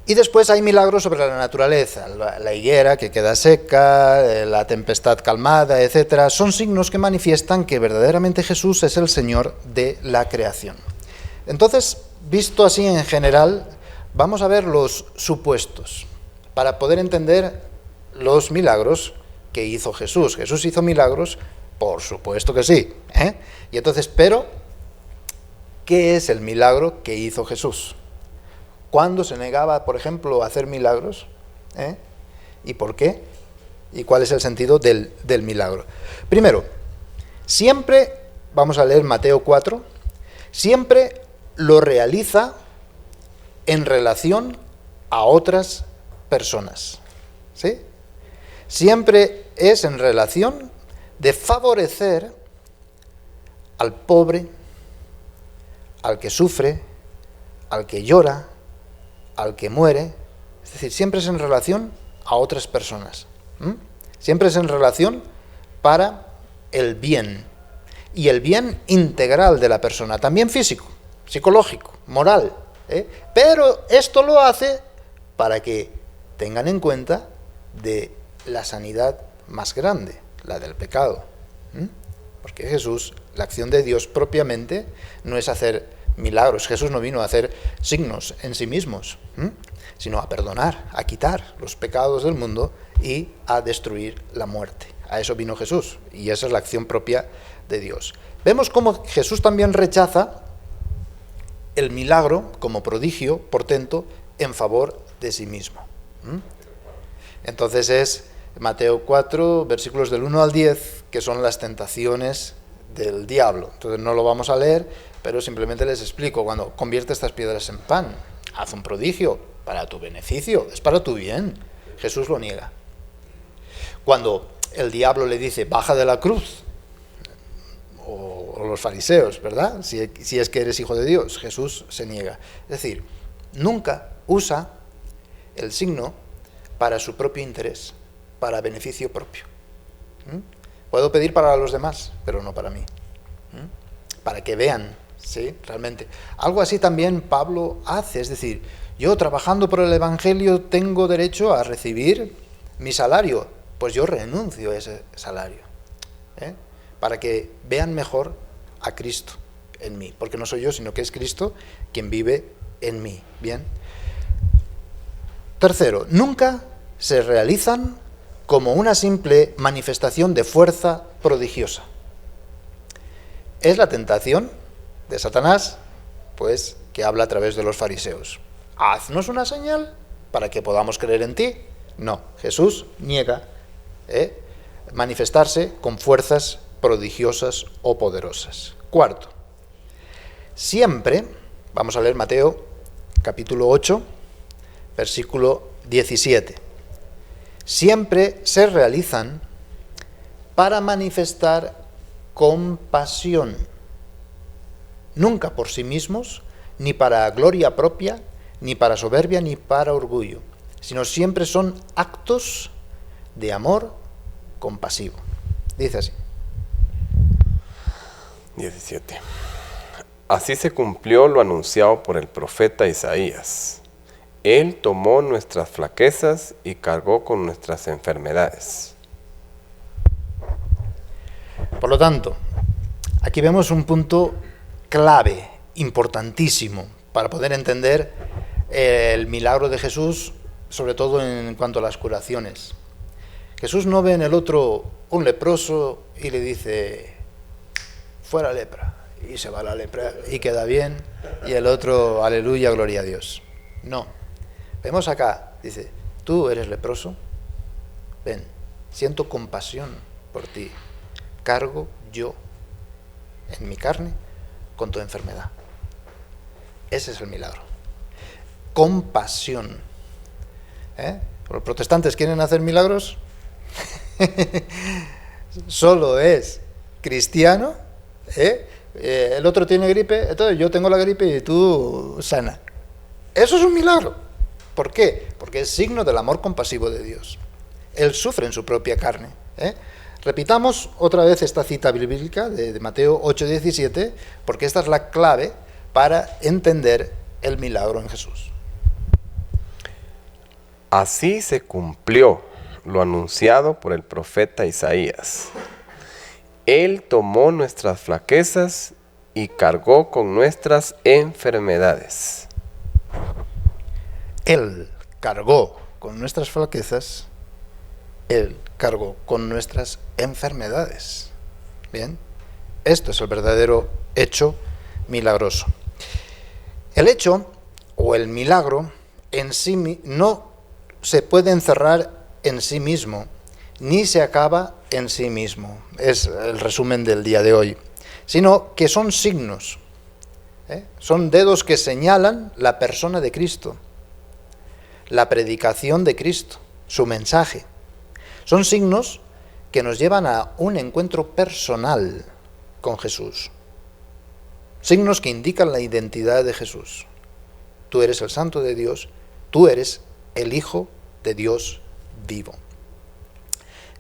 Y después hay milagros sobre la naturaleza, la higuera que queda seca, la tempestad calmada, etc. Son signos que manifiestan que verdaderamente Jesús es el Señor de la creación. Entonces, visto así en general, vamos a ver los supuestos para poder entender los milagros que hizo Jesús. Jesús hizo milagros, por supuesto que sí. Y entonces, pero, ¿qué es el milagro que hizo Jesús? ¿Cuándo se negaba, por ejemplo, a hacer milagros? ¿Y por qué? ¿Y cuál es el sentido del milagro? Primero, siempre, vamos a leer Mateo 4, siempre lo realiza en relación a otras personas. ¿Sí? Siempre es en relación de favorecer al pobre, al que sufre, al que llora, al que muere. Es decir, siempre es en relación a otras personas. Siempre es en relación para el bien, y el bien integral de la persona, también físico, psicológico, moral, pero esto lo hace para que tengan en cuenta de la sanidad más grande, la del pecado. Porque Jesús, la acción de Dios propiamente, no es hacer milagros. Jesús no vino a hacer signos en sí mismos, sino a perdonar, a quitar los pecados del mundo y a destruir la muerte. A eso vino Jesús, y esa es la acción propia de Dios. Vemos cómo Jesús también rechaza el milagro como prodigio, portento, en favor de sí mismo. Entonces es Mateo 4, versículos del 1 al 10, que son las tentaciones del diablo. Entonces no lo vamos a leer, pero simplemente les explico. Cuando convierte estas piedras en pan, haz un prodigio para tu beneficio, es para tu bien. Jesús lo niega. Cuando el diablo le dice, baja de la cruz, o los fariseos, ¿verdad? Si es que eres hijo de Dios, Jesús se niega. Es decir, nunca usa el signo para su propio interés, para beneficio propio. Puedo pedir para los demás, pero no para mí. Para que vean, ¿sí? Realmente. Algo así también Pablo hace, es decir, yo trabajando por el Evangelio tengo derecho a recibir mi salario, pues yo renuncio a ese salario, para que vean mejor a Cristo en mí, porque no soy yo, sino que es Cristo quien vive en mí. Bien. Tercero, nunca se realizan como una simple manifestación de fuerza prodigiosa. Es la tentación de Satanás, pues, que habla a través de los fariseos. Haznos una señal para que podamos creer en ti. No, Jesús niega manifestarse con fuerzas prodigiosas o poderosas. Cuarto, siempre, vamos a leer Mateo capítulo 8, versículo 17. Siempre se realizan para manifestar compasión, nunca por sí mismos, ni para gloria propia, ni para soberbia, ni para orgullo, sino siempre son actos de amor compasivo. Dice así. 17. Así se cumplió lo anunciado por el profeta Isaías. Él tomó nuestras flaquezas y cargó con nuestras enfermedades. Por lo tanto, aquí vemos un punto clave, importantísimo, para poder entender el milagro de Jesús, sobre todo en cuanto a las curaciones. Jesús no ve en el otro un leproso y le dice, fuera lepra, y se va la lepra y queda bien, y el otro, aleluya, gloria a Dios. No. Vemos acá, dice, tú eres leproso, ven, siento compasión por ti, cargo yo en mi carne con tu enfermedad. Ese es el milagro. Compasión. ¿Los protestantes quieren hacer milagros? Solo es cristiano, el otro tiene gripe, entonces yo tengo la gripe y tú sana. Eso es un milagro. ¿Por qué? Porque es signo del amor compasivo de Dios. Él sufre en su propia carne. Repitamos otra vez esta cita bíblica de Mateo 8:17, porque esta es la clave para entender el milagro en Jesús. Así se cumplió lo anunciado por el profeta Isaías. Él tomó nuestras flaquezas y cargó con nuestras enfermedades. Él cargó con nuestras flaquezas, Él cargó con nuestras enfermedades. Bien, esto es el verdadero hecho milagroso. El hecho o el milagro en sí no se puede encerrar en sí mismo, ni se acaba en sí mismo. Es el resumen del día de hoy. Sino que son signos, son dedos que señalan la persona de Cristo, la predicación de Cristo, su mensaje. Son signos que nos llevan a un encuentro personal con Jesús. Signos que indican la identidad de Jesús. Tú eres el Santo de Dios, tú eres el Hijo de Dios vivo.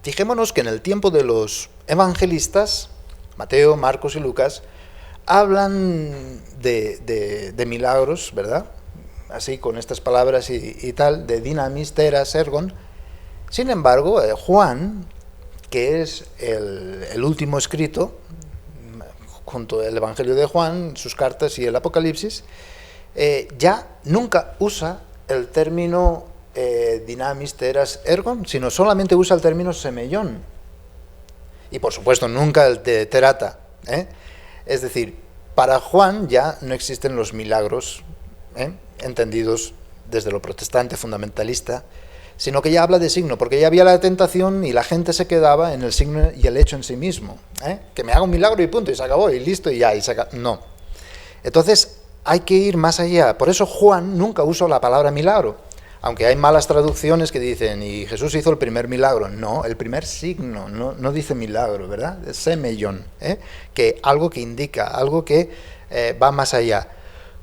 Fijémonos que en el tiempo de los evangelistas, Mateo, Marcos y Lucas, hablan de milagros, ¿verdad? Así, con estas palabras y tal, de dinamis, teras, ergon. Sin embargo, Juan, que es el último escrito, junto al Evangelio de Juan, sus cartas y el Apocalipsis, ya nunca usa el término dinamis, teras, ergon, sino solamente usa el término semeion. Y por supuesto nunca el de terata. Es decir, para Juan ya no existen los milagros, entendidos desde lo protestante fundamentalista, sino que ya habla de signo, porque ya había la tentación y la gente se quedaba en el signo y el hecho en sí mismo. Que me haga un milagro y punto, y se acabó, y listo, y ya, no. Entonces hay que ir más allá. Por eso Juan nunca usa la palabra milagro, aunque hay malas traducciones que dicen, y Jesús hizo el primer milagro. No, el primer signo, no dice milagro, ¿verdad? Es semeion, que algo que indica, algo que va más allá.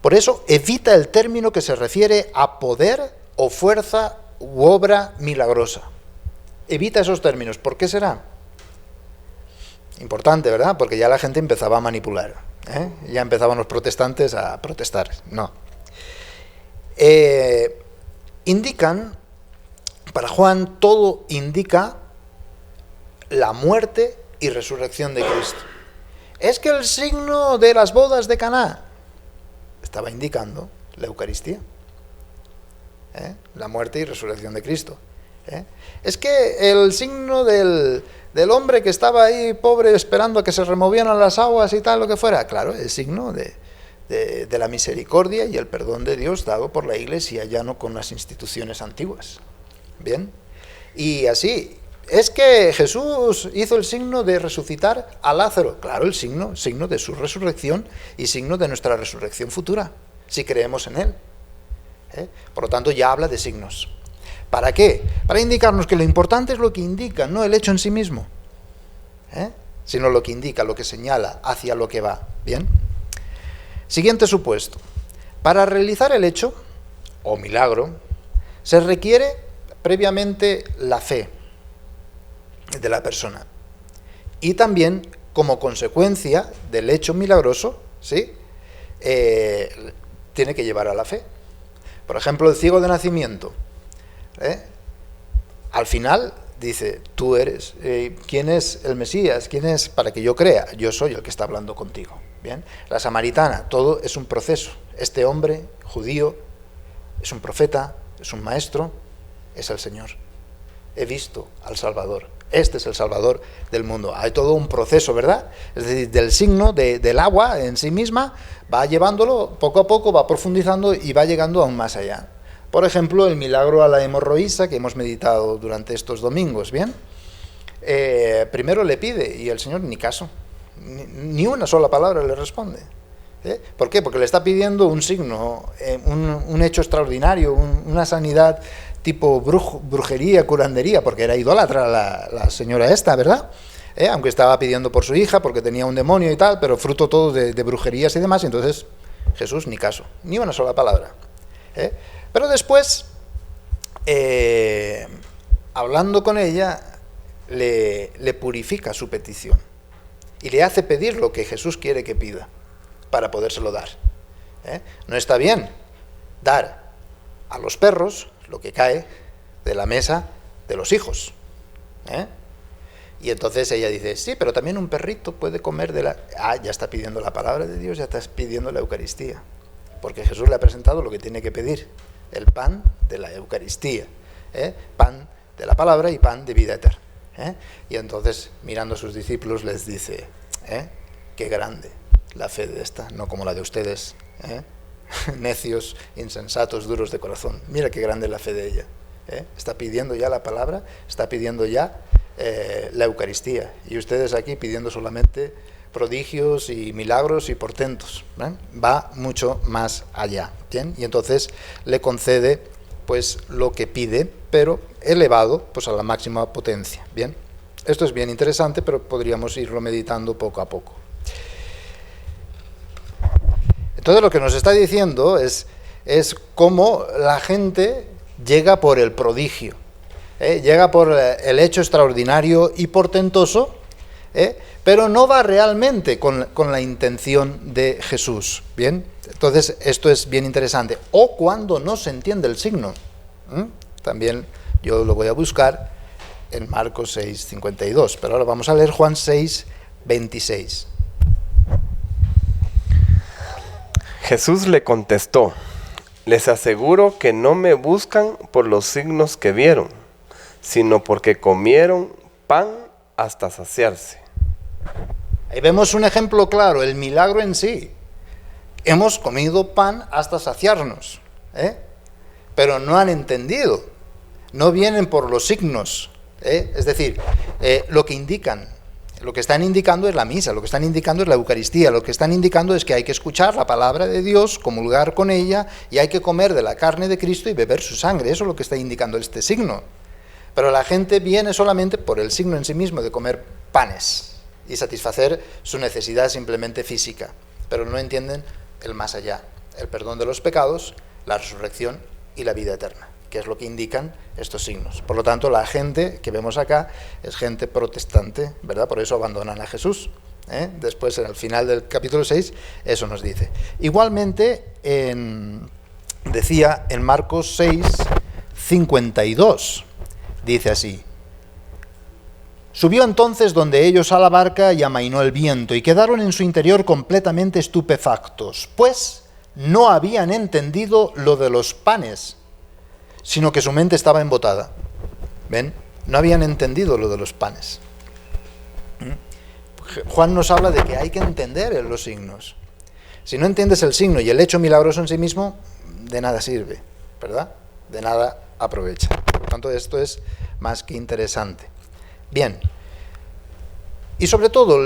Por eso evita el término que se refiere a poder o fuerza u obra milagrosa. Evita esos términos. ¿Por qué será? Importante, ¿verdad? Porque ya la gente empezaba a manipular. Ya empezaban los protestantes a protestar. No. Indican, para Juan, todo indica la muerte y resurrección de Cristo. Es que el signo de las bodas de Caná estaba indicando la Eucaristía, la muerte y resurrección de Cristo. Es que el signo del hombre que estaba ahí pobre esperando a que se removieran las aguas y tal, lo que fuera, claro, el signo de la misericordia y el perdón de Dios dado por la Iglesia, ya no con las instituciones antiguas. Bien, y así, es que Jesús hizo el signo de resucitar a Lázaro, claro, el signo de su resurrección y signo de nuestra resurrección futura, si creemos en él. Por lo tanto, ya habla de signos. ¿Para qué? Para indicarnos que lo importante es lo que indica, no el hecho en sí mismo, sino lo que indica, lo que señala, hacia lo que va. Bien. Siguiente supuesto. Para realizar el hecho, o milagro, se requiere previamente la fe de la persona. Y también, como consecuencia del hecho milagroso, ¿sí? Tiene que llevar a la fe. Por ejemplo, el ciego de nacimiento. Al final dice, tú eres, ¿quién es el Mesías? ¿Quién es para que yo crea? Yo soy el que está hablando contigo. Bien. La samaritana, todo es un proceso. Este hombre judío es un profeta, es un maestro, es el Señor. He visto al Salvador. Este es el Salvador del mundo. Hay todo un proceso, ¿verdad? Es decir, del signo del agua en sí misma, va llevándolo poco a poco, va profundizando y va llegando aún más allá. Por ejemplo, el milagro a la hemorroísa que hemos meditado durante estos domingos, ¿bien? Primero le pide y el Señor ni caso, ni una sola palabra le responde. ¿Por qué? Porque le está pidiendo un signo, un hecho extraordinario, una sanidad tipo brujería, curandería, porque era idólatra la señora esta, ¿verdad? Aunque estaba pidiendo por su hija, porque tenía un demonio y tal, pero fruto todo de brujerías y demás, y entonces Jesús ni caso, ni una sola palabra. Pero después, hablando con ella, le purifica su petición y le hace pedir lo que Jesús quiere que pida para podérselo dar. No está bien dar a los perros lo que cae de la mesa de los hijos. Y entonces ella dice, sí, pero también un perrito puede comer de la... ya está pidiendo la palabra de Dios, ya está pidiendo la Eucaristía, porque Jesús le ha presentado lo que tiene que pedir, el pan de la Eucaristía, pan de la palabra y pan de vida eterna. Y entonces, mirando a sus discípulos, les dice, qué grande la fe de esta, no como la de ustedes, necios, insensatos, duros de corazón. Mira qué grande es la fe de ella. Está pidiendo ya la palabra, está pidiendo ya la Eucaristía, y ustedes aquí pidiendo solamente prodigios y milagros y portentos. Va mucho más allá. ¿Bien? Y entonces le concede pues lo que pide, pero elevado pues a la máxima potencia. Bien, esto es bien interesante, pero podríamos irlo meditando poco a poco. Entonces lo que nos está diciendo es cómo la gente llega por el prodigio. llega por el hecho extraordinario y portentoso, pero no va realmente con la intención de Jesús. Bien, entonces esto es bien interesante. O cuando no se entiende el signo. También yo lo voy a buscar en Marcos 6:52, pero ahora vamos a leer Juan 6:26. Jesús le contestó: les aseguro que no me buscan por los signos que vieron, sino porque comieron pan hasta saciarse. Ahí vemos un ejemplo claro, el milagro en sí. Hemos comido pan hasta saciarnos, pero no han entendido, no vienen por los signos, es decir, lo que indican. Lo que están indicando es la misa, lo que están indicando es la Eucaristía, lo que están indicando es que hay que escuchar la palabra de Dios, comulgar con ella, y hay que comer de la carne de Cristo y beber su sangre. Eso es lo que está indicando este signo. Pero la gente viene solamente por el signo en sí mismo de comer panes y satisfacer su necesidad simplemente física, pero no entienden el más allá, el perdón de los pecados, la resurrección y la vida eterna, que es lo que indican estos signos. Por lo tanto, la gente que vemos acá es gente protestante, ¿verdad? Por eso abandonan a Jesús. Después, en el final del capítulo 6, eso nos dice. Igualmente, decía en Marcos 6:52, dice así: subió entonces donde ellos a la barca y amainó el viento, y quedaron en su interior completamente estupefactos, pues no habían entendido lo de los panes, sino que su mente estaba embotada. ¿Ven? No habían entendido lo de los panes. Juan nos habla de que hay que entender los signos. Si no entiendes el signo y el hecho milagroso en sí mismo, de nada sirve, ¿verdad? De nada aprovecha. Por lo tanto, esto es más que interesante. Bien. Y sobre todo,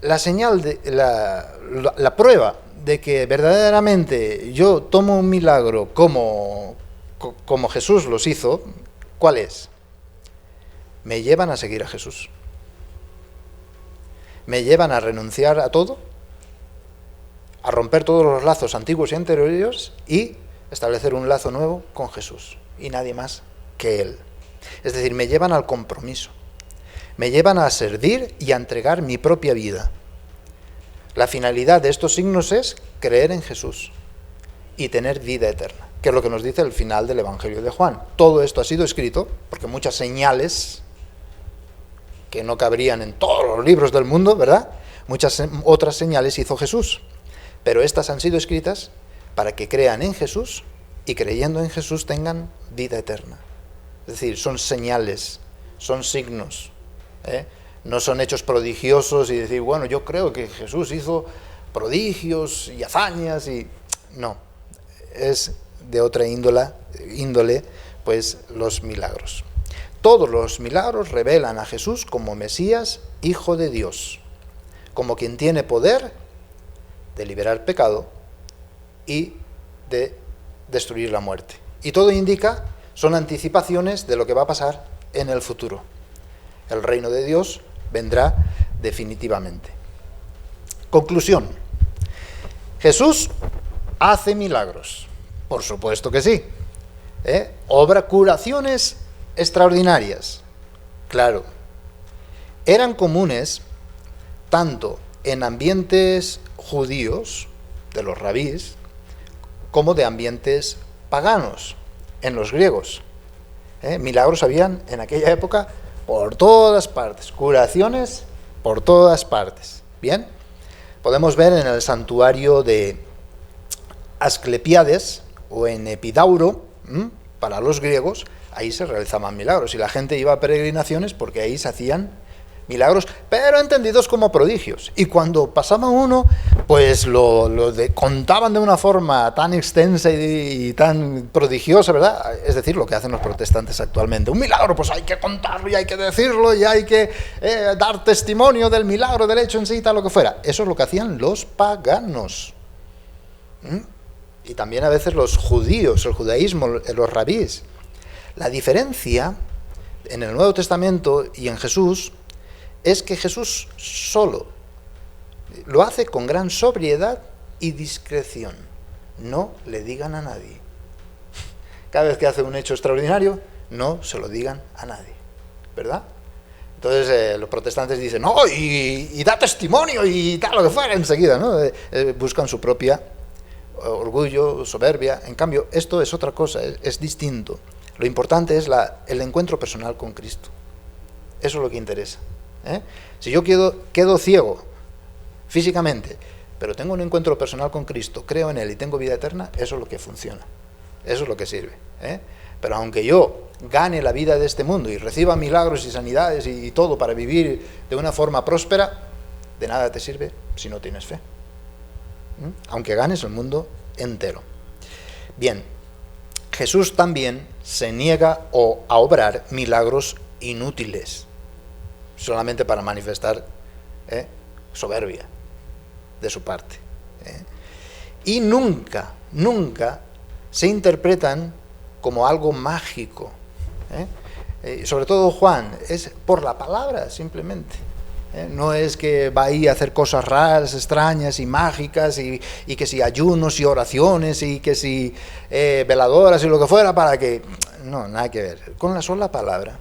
la señal, la prueba de que verdaderamente yo tomo un milagro como Jesús los hizo, ¿cuál es? Me llevan a seguir a Jesús. Me llevan a renunciar a todo, a romper todos los lazos antiguos y anteriores y establecer un lazo nuevo con Jesús y nadie más que Él. Es decir, me llevan al compromiso, me llevan a servir y a entregar mi propia vida. La finalidad de estos signos es creer en Jesús y tener vida eterna, que es lo que nos dice el final del Evangelio de Juan. Todo esto ha sido escrito, porque muchas señales que no cabrían en todos los libros del mundo, ¿verdad? Muchas otras señales hizo Jesús, pero estas han sido escritas para que crean en Jesús y creyendo en Jesús tengan vida eterna. Es decir, son señales, son signos, no son hechos prodigiosos y decir, bueno, yo creo que Jesús hizo prodigios y hazañas y... No, es de otra índole, pues los milagros. Todos los milagros revelan a Jesús como Mesías, Hijo de Dios, como quien tiene poder de liberar pecado y de destruir la muerte. Y todo indica, son anticipaciones de lo que va a pasar en el futuro. El reino de Dios vendrá definitivamente. Conclusión. Jesús hace milagros. Por supuesto que sí. Obra curaciones extraordinarias. Claro. Eran comunes tanto en ambientes judíos, de los rabís, como de ambientes paganos, en los griegos. Milagros habían en aquella época por todas partes, curaciones por todas partes. Bien, podemos ver en el santuario de Asclepiades o en Epidauro, para los griegos, ahí se realizaban milagros y la gente iba a peregrinaciones porque ahí se hacían milagros, pero entendidos como prodigios. Y cuando pasaba uno, pues contaban de una forma tan extensa y tan prodigiosa, ¿verdad? Es decir, lo que hacen los protestantes actualmente. Un milagro, pues hay que contarlo y hay que decirlo y hay que dar testimonio del milagro, del hecho en sí, tal lo que fuera. Eso es lo que hacían los paganos. Y también a veces los judíos, el judaísmo, los rabís. La diferencia en el Nuevo Testamento y en Jesús es que Jesús solo lo hace con gran sobriedad y discreción. No le digan a nadie. Cada vez que hace un hecho extraordinario, no se lo digan a nadie, ¿verdad? Entonces los protestantes dicen, no, y da testimonio y tal, lo que fuera enseguida, ¿no? Buscan su propia orgullo, soberbia. En cambio, esto es otra cosa, es distinto. Lo importante es el encuentro personal con Cristo. Eso es lo que interesa. Si yo quedo ciego físicamente, pero tengo un encuentro personal con Cristo, creo en Él y tengo vida eterna, eso es lo que funciona. Eso es lo que sirve. Pero aunque yo gane la vida de este mundo y reciba milagros y sanidades y todo para vivir de una forma próspera, de nada te sirve si no tienes fe. Aunque ganes el mundo entero. Bien, Jesús también se niega a obrar milagros inútiles, solamente para manifestar soberbia de su parte. Y nunca se interpretan como algo mágico. Sobre todo Juan, es por la palabra simplemente. No es que va ahí a hacer cosas raras, extrañas y mágicas y que si ayunos y oraciones y que si veladoras y lo que fuera para que... No, nada que ver. Con la sola palabra.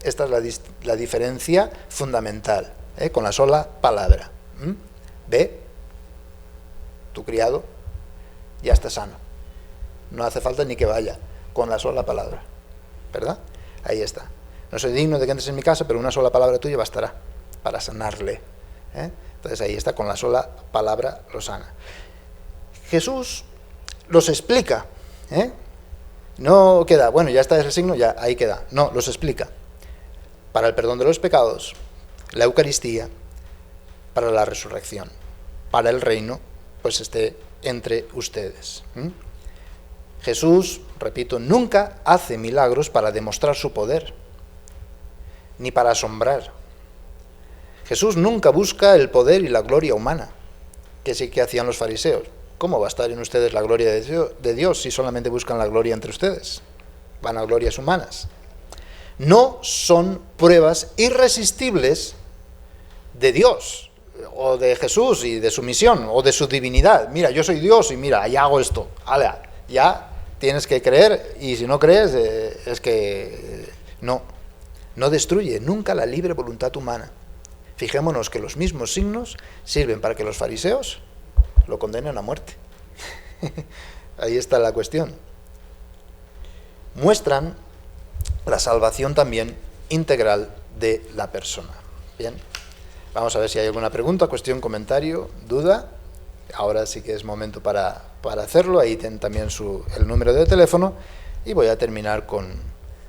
Esta es la diferencia fundamental. Con la sola palabra. Ve, tu criado ya está sano. No hace falta ni que vaya. Con la sola palabra, ¿verdad? Ahí está. No soy digno de que entres en mi casa, pero una sola palabra tuya bastará para sanarle. Entonces ahí está, con la sola palabra lo sana. Jesús los explica. No queda, bueno, ya está el signo, ya ahí queda. No, los explica. Para el perdón de los pecados, la Eucaristía, para la resurrección, para el reino, pues esté entre ustedes. Jesús, repito, nunca hace milagros para demostrar su poder, ni para asombrar. Jesús nunca busca el poder y la gloria humana, que sí que hacían los fariseos. ¿Cómo va a estar en ustedes la gloria de Dios si solamente buscan la gloria entre ustedes? Van a glorias humanas. No son pruebas irresistibles de Dios, o de Jesús y de su misión, o de su divinidad. Mira, yo soy Dios y mira, ya hago esto. ¡Hala! Ya tienes que creer, y si no crees, es que no destruye nunca la libre voluntad humana. Fijémonos que los mismos signos sirven para que los fariseos lo condenen a muerte. Ahí está la cuestión. Muestran la salvación también integral de la persona. Bien, vamos a ver si hay alguna pregunta, cuestión, comentario, duda. Ahora sí que es momento para hacerlo. Ahí tienen también el número de teléfono. Y voy a terminar con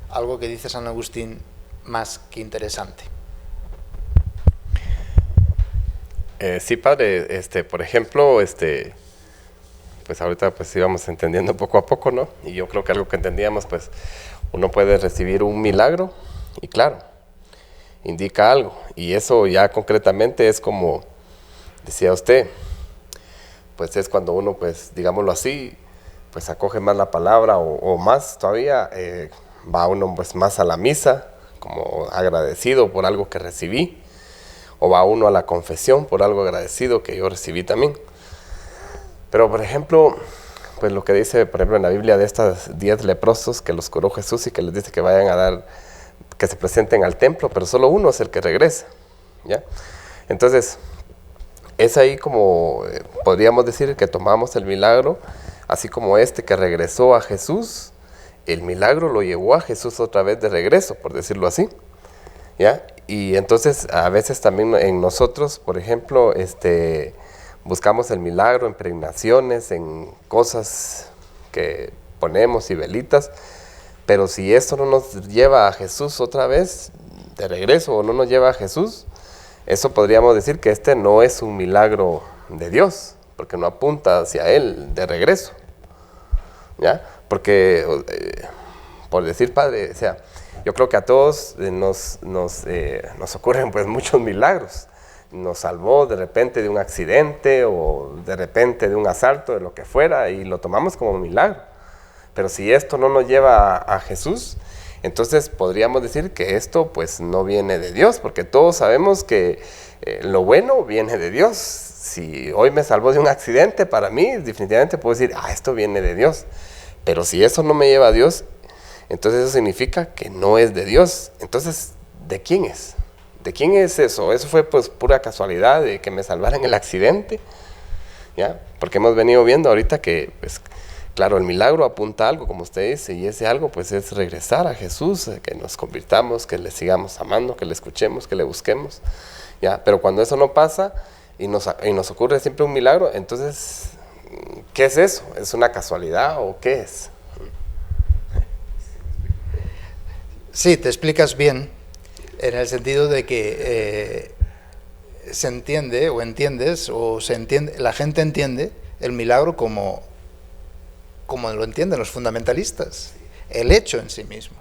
algo que dice San Agustín más que interesante. Sí, padre, por ejemplo, pues ahorita pues íbamos entendiendo poco a poco, ¿no? Y yo creo que algo que entendíamos, pues uno puede recibir un milagro y claro, indica algo. Y eso ya concretamente es como decía usted, pues es cuando uno, pues digámoslo así, pues acoge más la palabra o más todavía, va uno pues más a la misa, como agradecido por algo que recibí, o va uno a la confesión por algo agradecido que yo recibí también. Pero por ejemplo, pues lo que dice por ejemplo en la Biblia de estos 10 leprosos que los curó Jesús y que les dice que vayan a dar, que se presenten al templo, pero solo uno es el que regresa, ¿ya? Entonces, es ahí como podríamos decir que tomamos el milagro, así como que regresó a Jesús, el milagro lo llevó a Jesús otra vez de regreso, por decirlo así, ¿ya? Y entonces a veces también en nosotros, por ejemplo, buscamos el milagro en peregrinaciones, en cosas que ponemos y velitas, pero si esto no nos lleva a Jesús otra vez de regreso o no nos lleva a Jesús, eso podríamos decir que no es un milagro de Dios, porque no apunta hacia Él de regreso, ¿ya? Porque, por decir, Padre, o sea, yo creo que a todos nos ocurren pues muchos milagros. Nos salvó de repente de un accidente o de repente de un asalto, de lo que fuera, y lo tomamos como milagro. Pero si esto no nos lleva a Jesús, entonces podríamos decir que esto pues no viene de Dios, porque todos sabemos que lo bueno viene de Dios. Si hoy me salvó de un accidente, para mí definitivamente puedo decir, esto viene de Dios. Pero si eso no me lleva a Dios, Entonces eso significa que no es de Dios. Entonces, ¿de quién es? ¿De quién es eso? Eso fue pues pura casualidad de que me salvaran el accidente, ¿ya? Porque hemos venido viendo ahorita que, pues, claro, el milagro apunta a algo, como usted dice, y ese algo pues es regresar a Jesús, que nos convirtamos, que le sigamos amando, que le escuchemos, que le busquemos, ¿ya? Pero cuando eso no pasa y nos ocurre siempre un milagro, entonces, ¿qué es eso? ¿Es una casualidad o qué es? Sí, te explicas bien, en el sentido de que se entiende, o entiendes, o se entiende, la gente entiende el milagro como lo entienden los fundamentalistas, el hecho en sí mismo.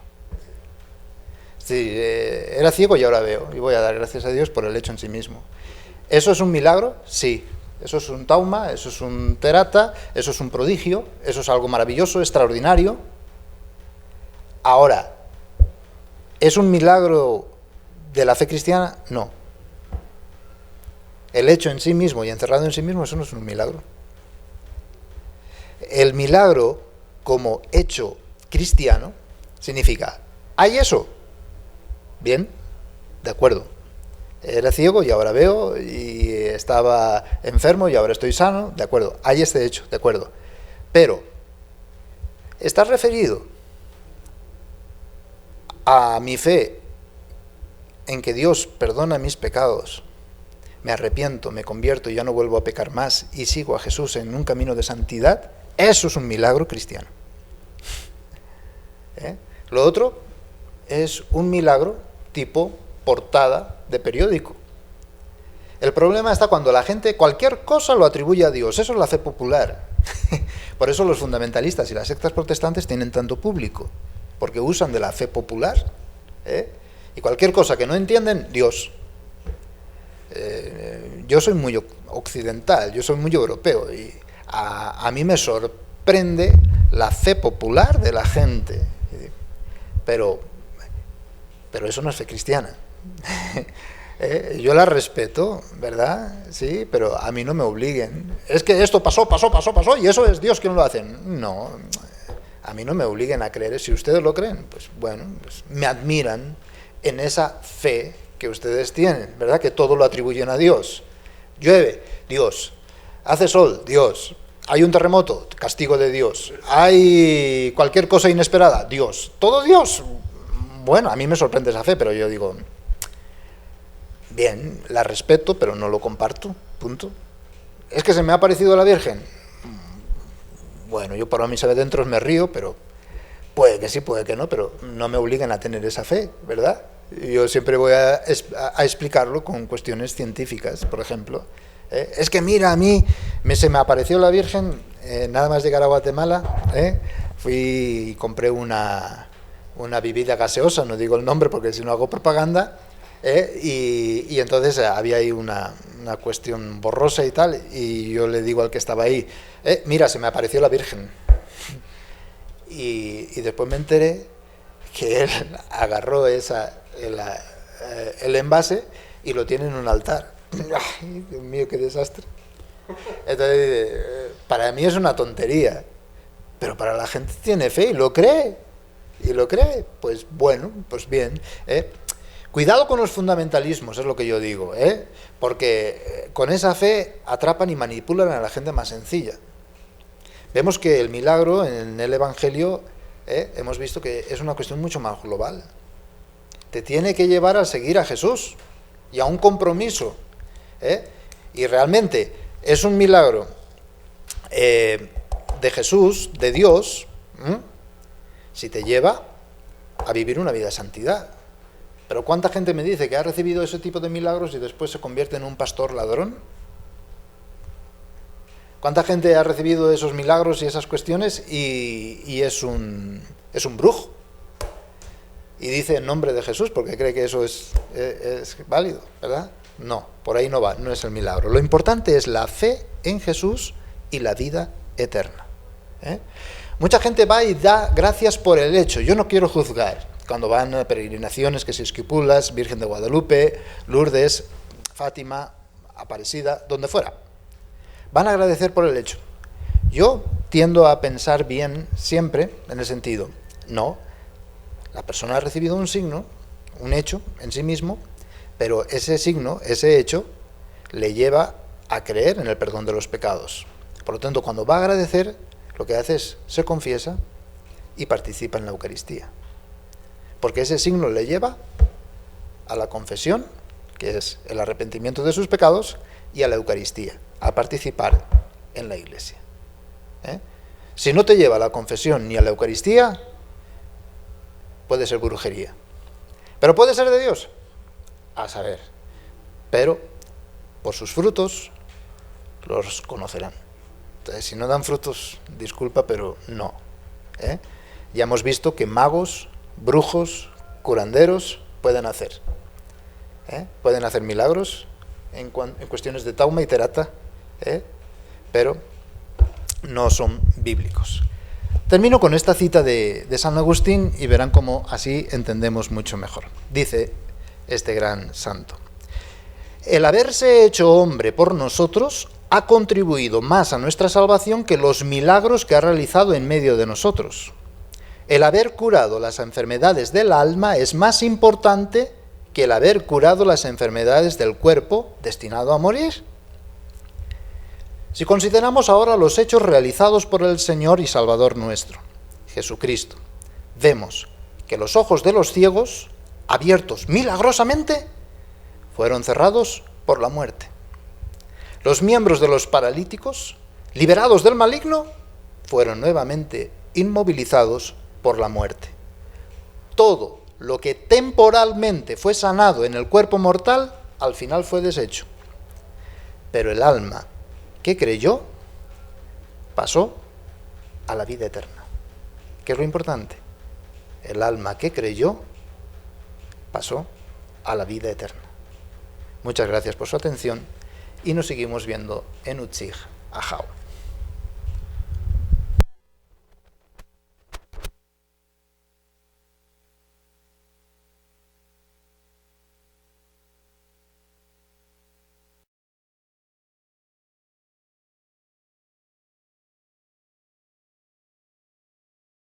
Sí, era ciego y ahora veo, y voy a dar gracias a Dios por el hecho en sí mismo. ¿Eso es un milagro? Sí. Eso es un tauma, eso es un terata, eso es un prodigio, eso es algo maravilloso, extraordinario. Ahora, ¿es un milagro de la fe cristiana? No. El hecho en sí mismo y encerrado en sí mismo, eso no es un milagro. El milagro como hecho cristiano significa, ¿hay eso? Bien, de acuerdo. Era ciego y ahora veo, y estaba enfermo y ahora estoy sano, de acuerdo. Hay este hecho, de acuerdo. Pero, ¿está referido a mi fe en que Dios perdona mis pecados, me arrepiento, me convierto y ya no vuelvo a pecar más y sigo a Jesús en un camino de santidad? Eso es un milagro cristiano. Lo otro es un milagro tipo portada de periódico. El problema está cuando la gente cualquier cosa lo atribuye a Dios. Eso es la fe popular. Por eso los fundamentalistas y las sectas protestantes tienen tanto público, porque usan de la fe popular, y cualquier cosa que no entienden, Dios. Yo soy muy occidental, yo soy muy europeo, y a mí me sorprende la fe popular de la gente, pero eso no es fe cristiana. Yo la respeto, ¿verdad? Sí, pero a mí no me obliguen. Es que esto pasó, y eso es Dios quien lo hace. No, a mí no me obliguen a creer. Si ustedes lo creen, pues bueno, pues me admiran en esa fe que ustedes tienen, ¿verdad? Que todo lo atribuyen a Dios. Llueve, Dios. Hace sol, Dios. Hay un terremoto, castigo de Dios. Hay cualquier cosa inesperada, Dios. Todo Dios. Bueno, a mí me sorprende esa fe, pero yo digo, bien, la respeto, pero no lo comparto, punto. ¿Es que se me ha aparecido la Virgen? Bueno, yo para mis adentros me río, pero puede que sí, puede que no, pero no me obligan a tener esa fe, ¿verdad? Yo siempre voy a explicarlo con cuestiones científicas, por ejemplo. Es que mira, a mí se me apareció la Virgen, nada más llegar a Guatemala, fui y compré una bebida gaseosa, no digo el nombre porque si no hago propaganda, y entonces había ahí una cuestión borrosa y tal, y yo le digo al que estaba ahí, mira, se me apareció la Virgen. Y después me enteré que él agarró el envase y lo tiene en un altar. Ay, Dios mío, qué desastre. Entonces, para mí es una tontería, pero para la gente tiene fe y lo cree, pues bueno, pues bien. Cuidado con los fundamentalismos, es lo que yo digo, porque con esa fe atrapan y manipulan a la gente más sencilla. Vemos que el milagro en el Evangelio, hemos visto que es una cuestión mucho más global. Te tiene que llevar a seguir a Jesús y a un compromiso. Y realmente es un milagro de Jesús, de Dios, si te lleva a vivir una vida de santidad. Pero ¿cuánta gente me dice que ha recibido ese tipo de milagros y después se convierte en un pastor ladrón? ¿Cuánta gente ha recibido esos milagros y esas cuestiones y es un brujo? Y dice en nombre de Jesús porque cree que eso es válido, ¿verdad? No, por ahí no va, no es el milagro. Lo importante es la fe en Jesús y la vida eterna. Mucha gente va y da gracias por el hecho. Yo no quiero juzgar. Cuando van a peregrinaciones, que si Esquipulas, Virgen de Guadalupe, Lourdes, Fátima, Aparecida, donde fuera, van a agradecer por el hecho. Yo tiendo a pensar bien siempre, en el sentido, no, La persona ha recibido un signo, un hecho en sí mismo, pero ese signo, ese hecho, le lleva a creer en el perdón de los pecados. Por lo tanto, cuando va a agradecer, lo que hace es se confiesa y participa en la Eucaristía. Porque ese signo le lleva a la confesión, que es el arrepentimiento de sus pecados, y a la Eucaristía, a participar en la Iglesia. Si no te lleva a la confesión ni a la Eucaristía, puede ser brujería. ¿Pero puede ser de Dios? A saber. Pero por sus frutos los conocerán. Entonces, si no dan frutos, disculpa, pero no. Ya hemos visto que magos, brujos, curanderos pueden hacer. Pueden hacer milagros en cuestiones de tauma y terata, pero no son bíblicos. Termino con esta cita de San Agustín y verán cómo así entendemos mucho mejor. Dice este gran santo: el haberse hecho hombre por nosotros ha contribuido más a nuestra salvación que los milagros que ha realizado en medio de nosotros. El haber curado las enfermedades del alma es más importante que el haber curado las enfermedades del cuerpo destinado a morir. Si consideramos ahora los hechos realizados por el Señor y Salvador nuestro, Jesucristo, vemos que los ojos de los ciegos, abiertos milagrosamente, fueron cerrados por la muerte. Los miembros de los paralíticos, liberados del maligno, fueron nuevamente inmovilizados por la muerte. Todo lo que temporalmente fue sanado en el cuerpo mortal, al final fue deshecho. Pero el alma que creyó pasó a la vida eterna. ¿Qué es lo importante? El alma que creyó pasó a la vida eterna. Muchas gracias por su atención y nos seguimos viendo en Utzig, Ajau.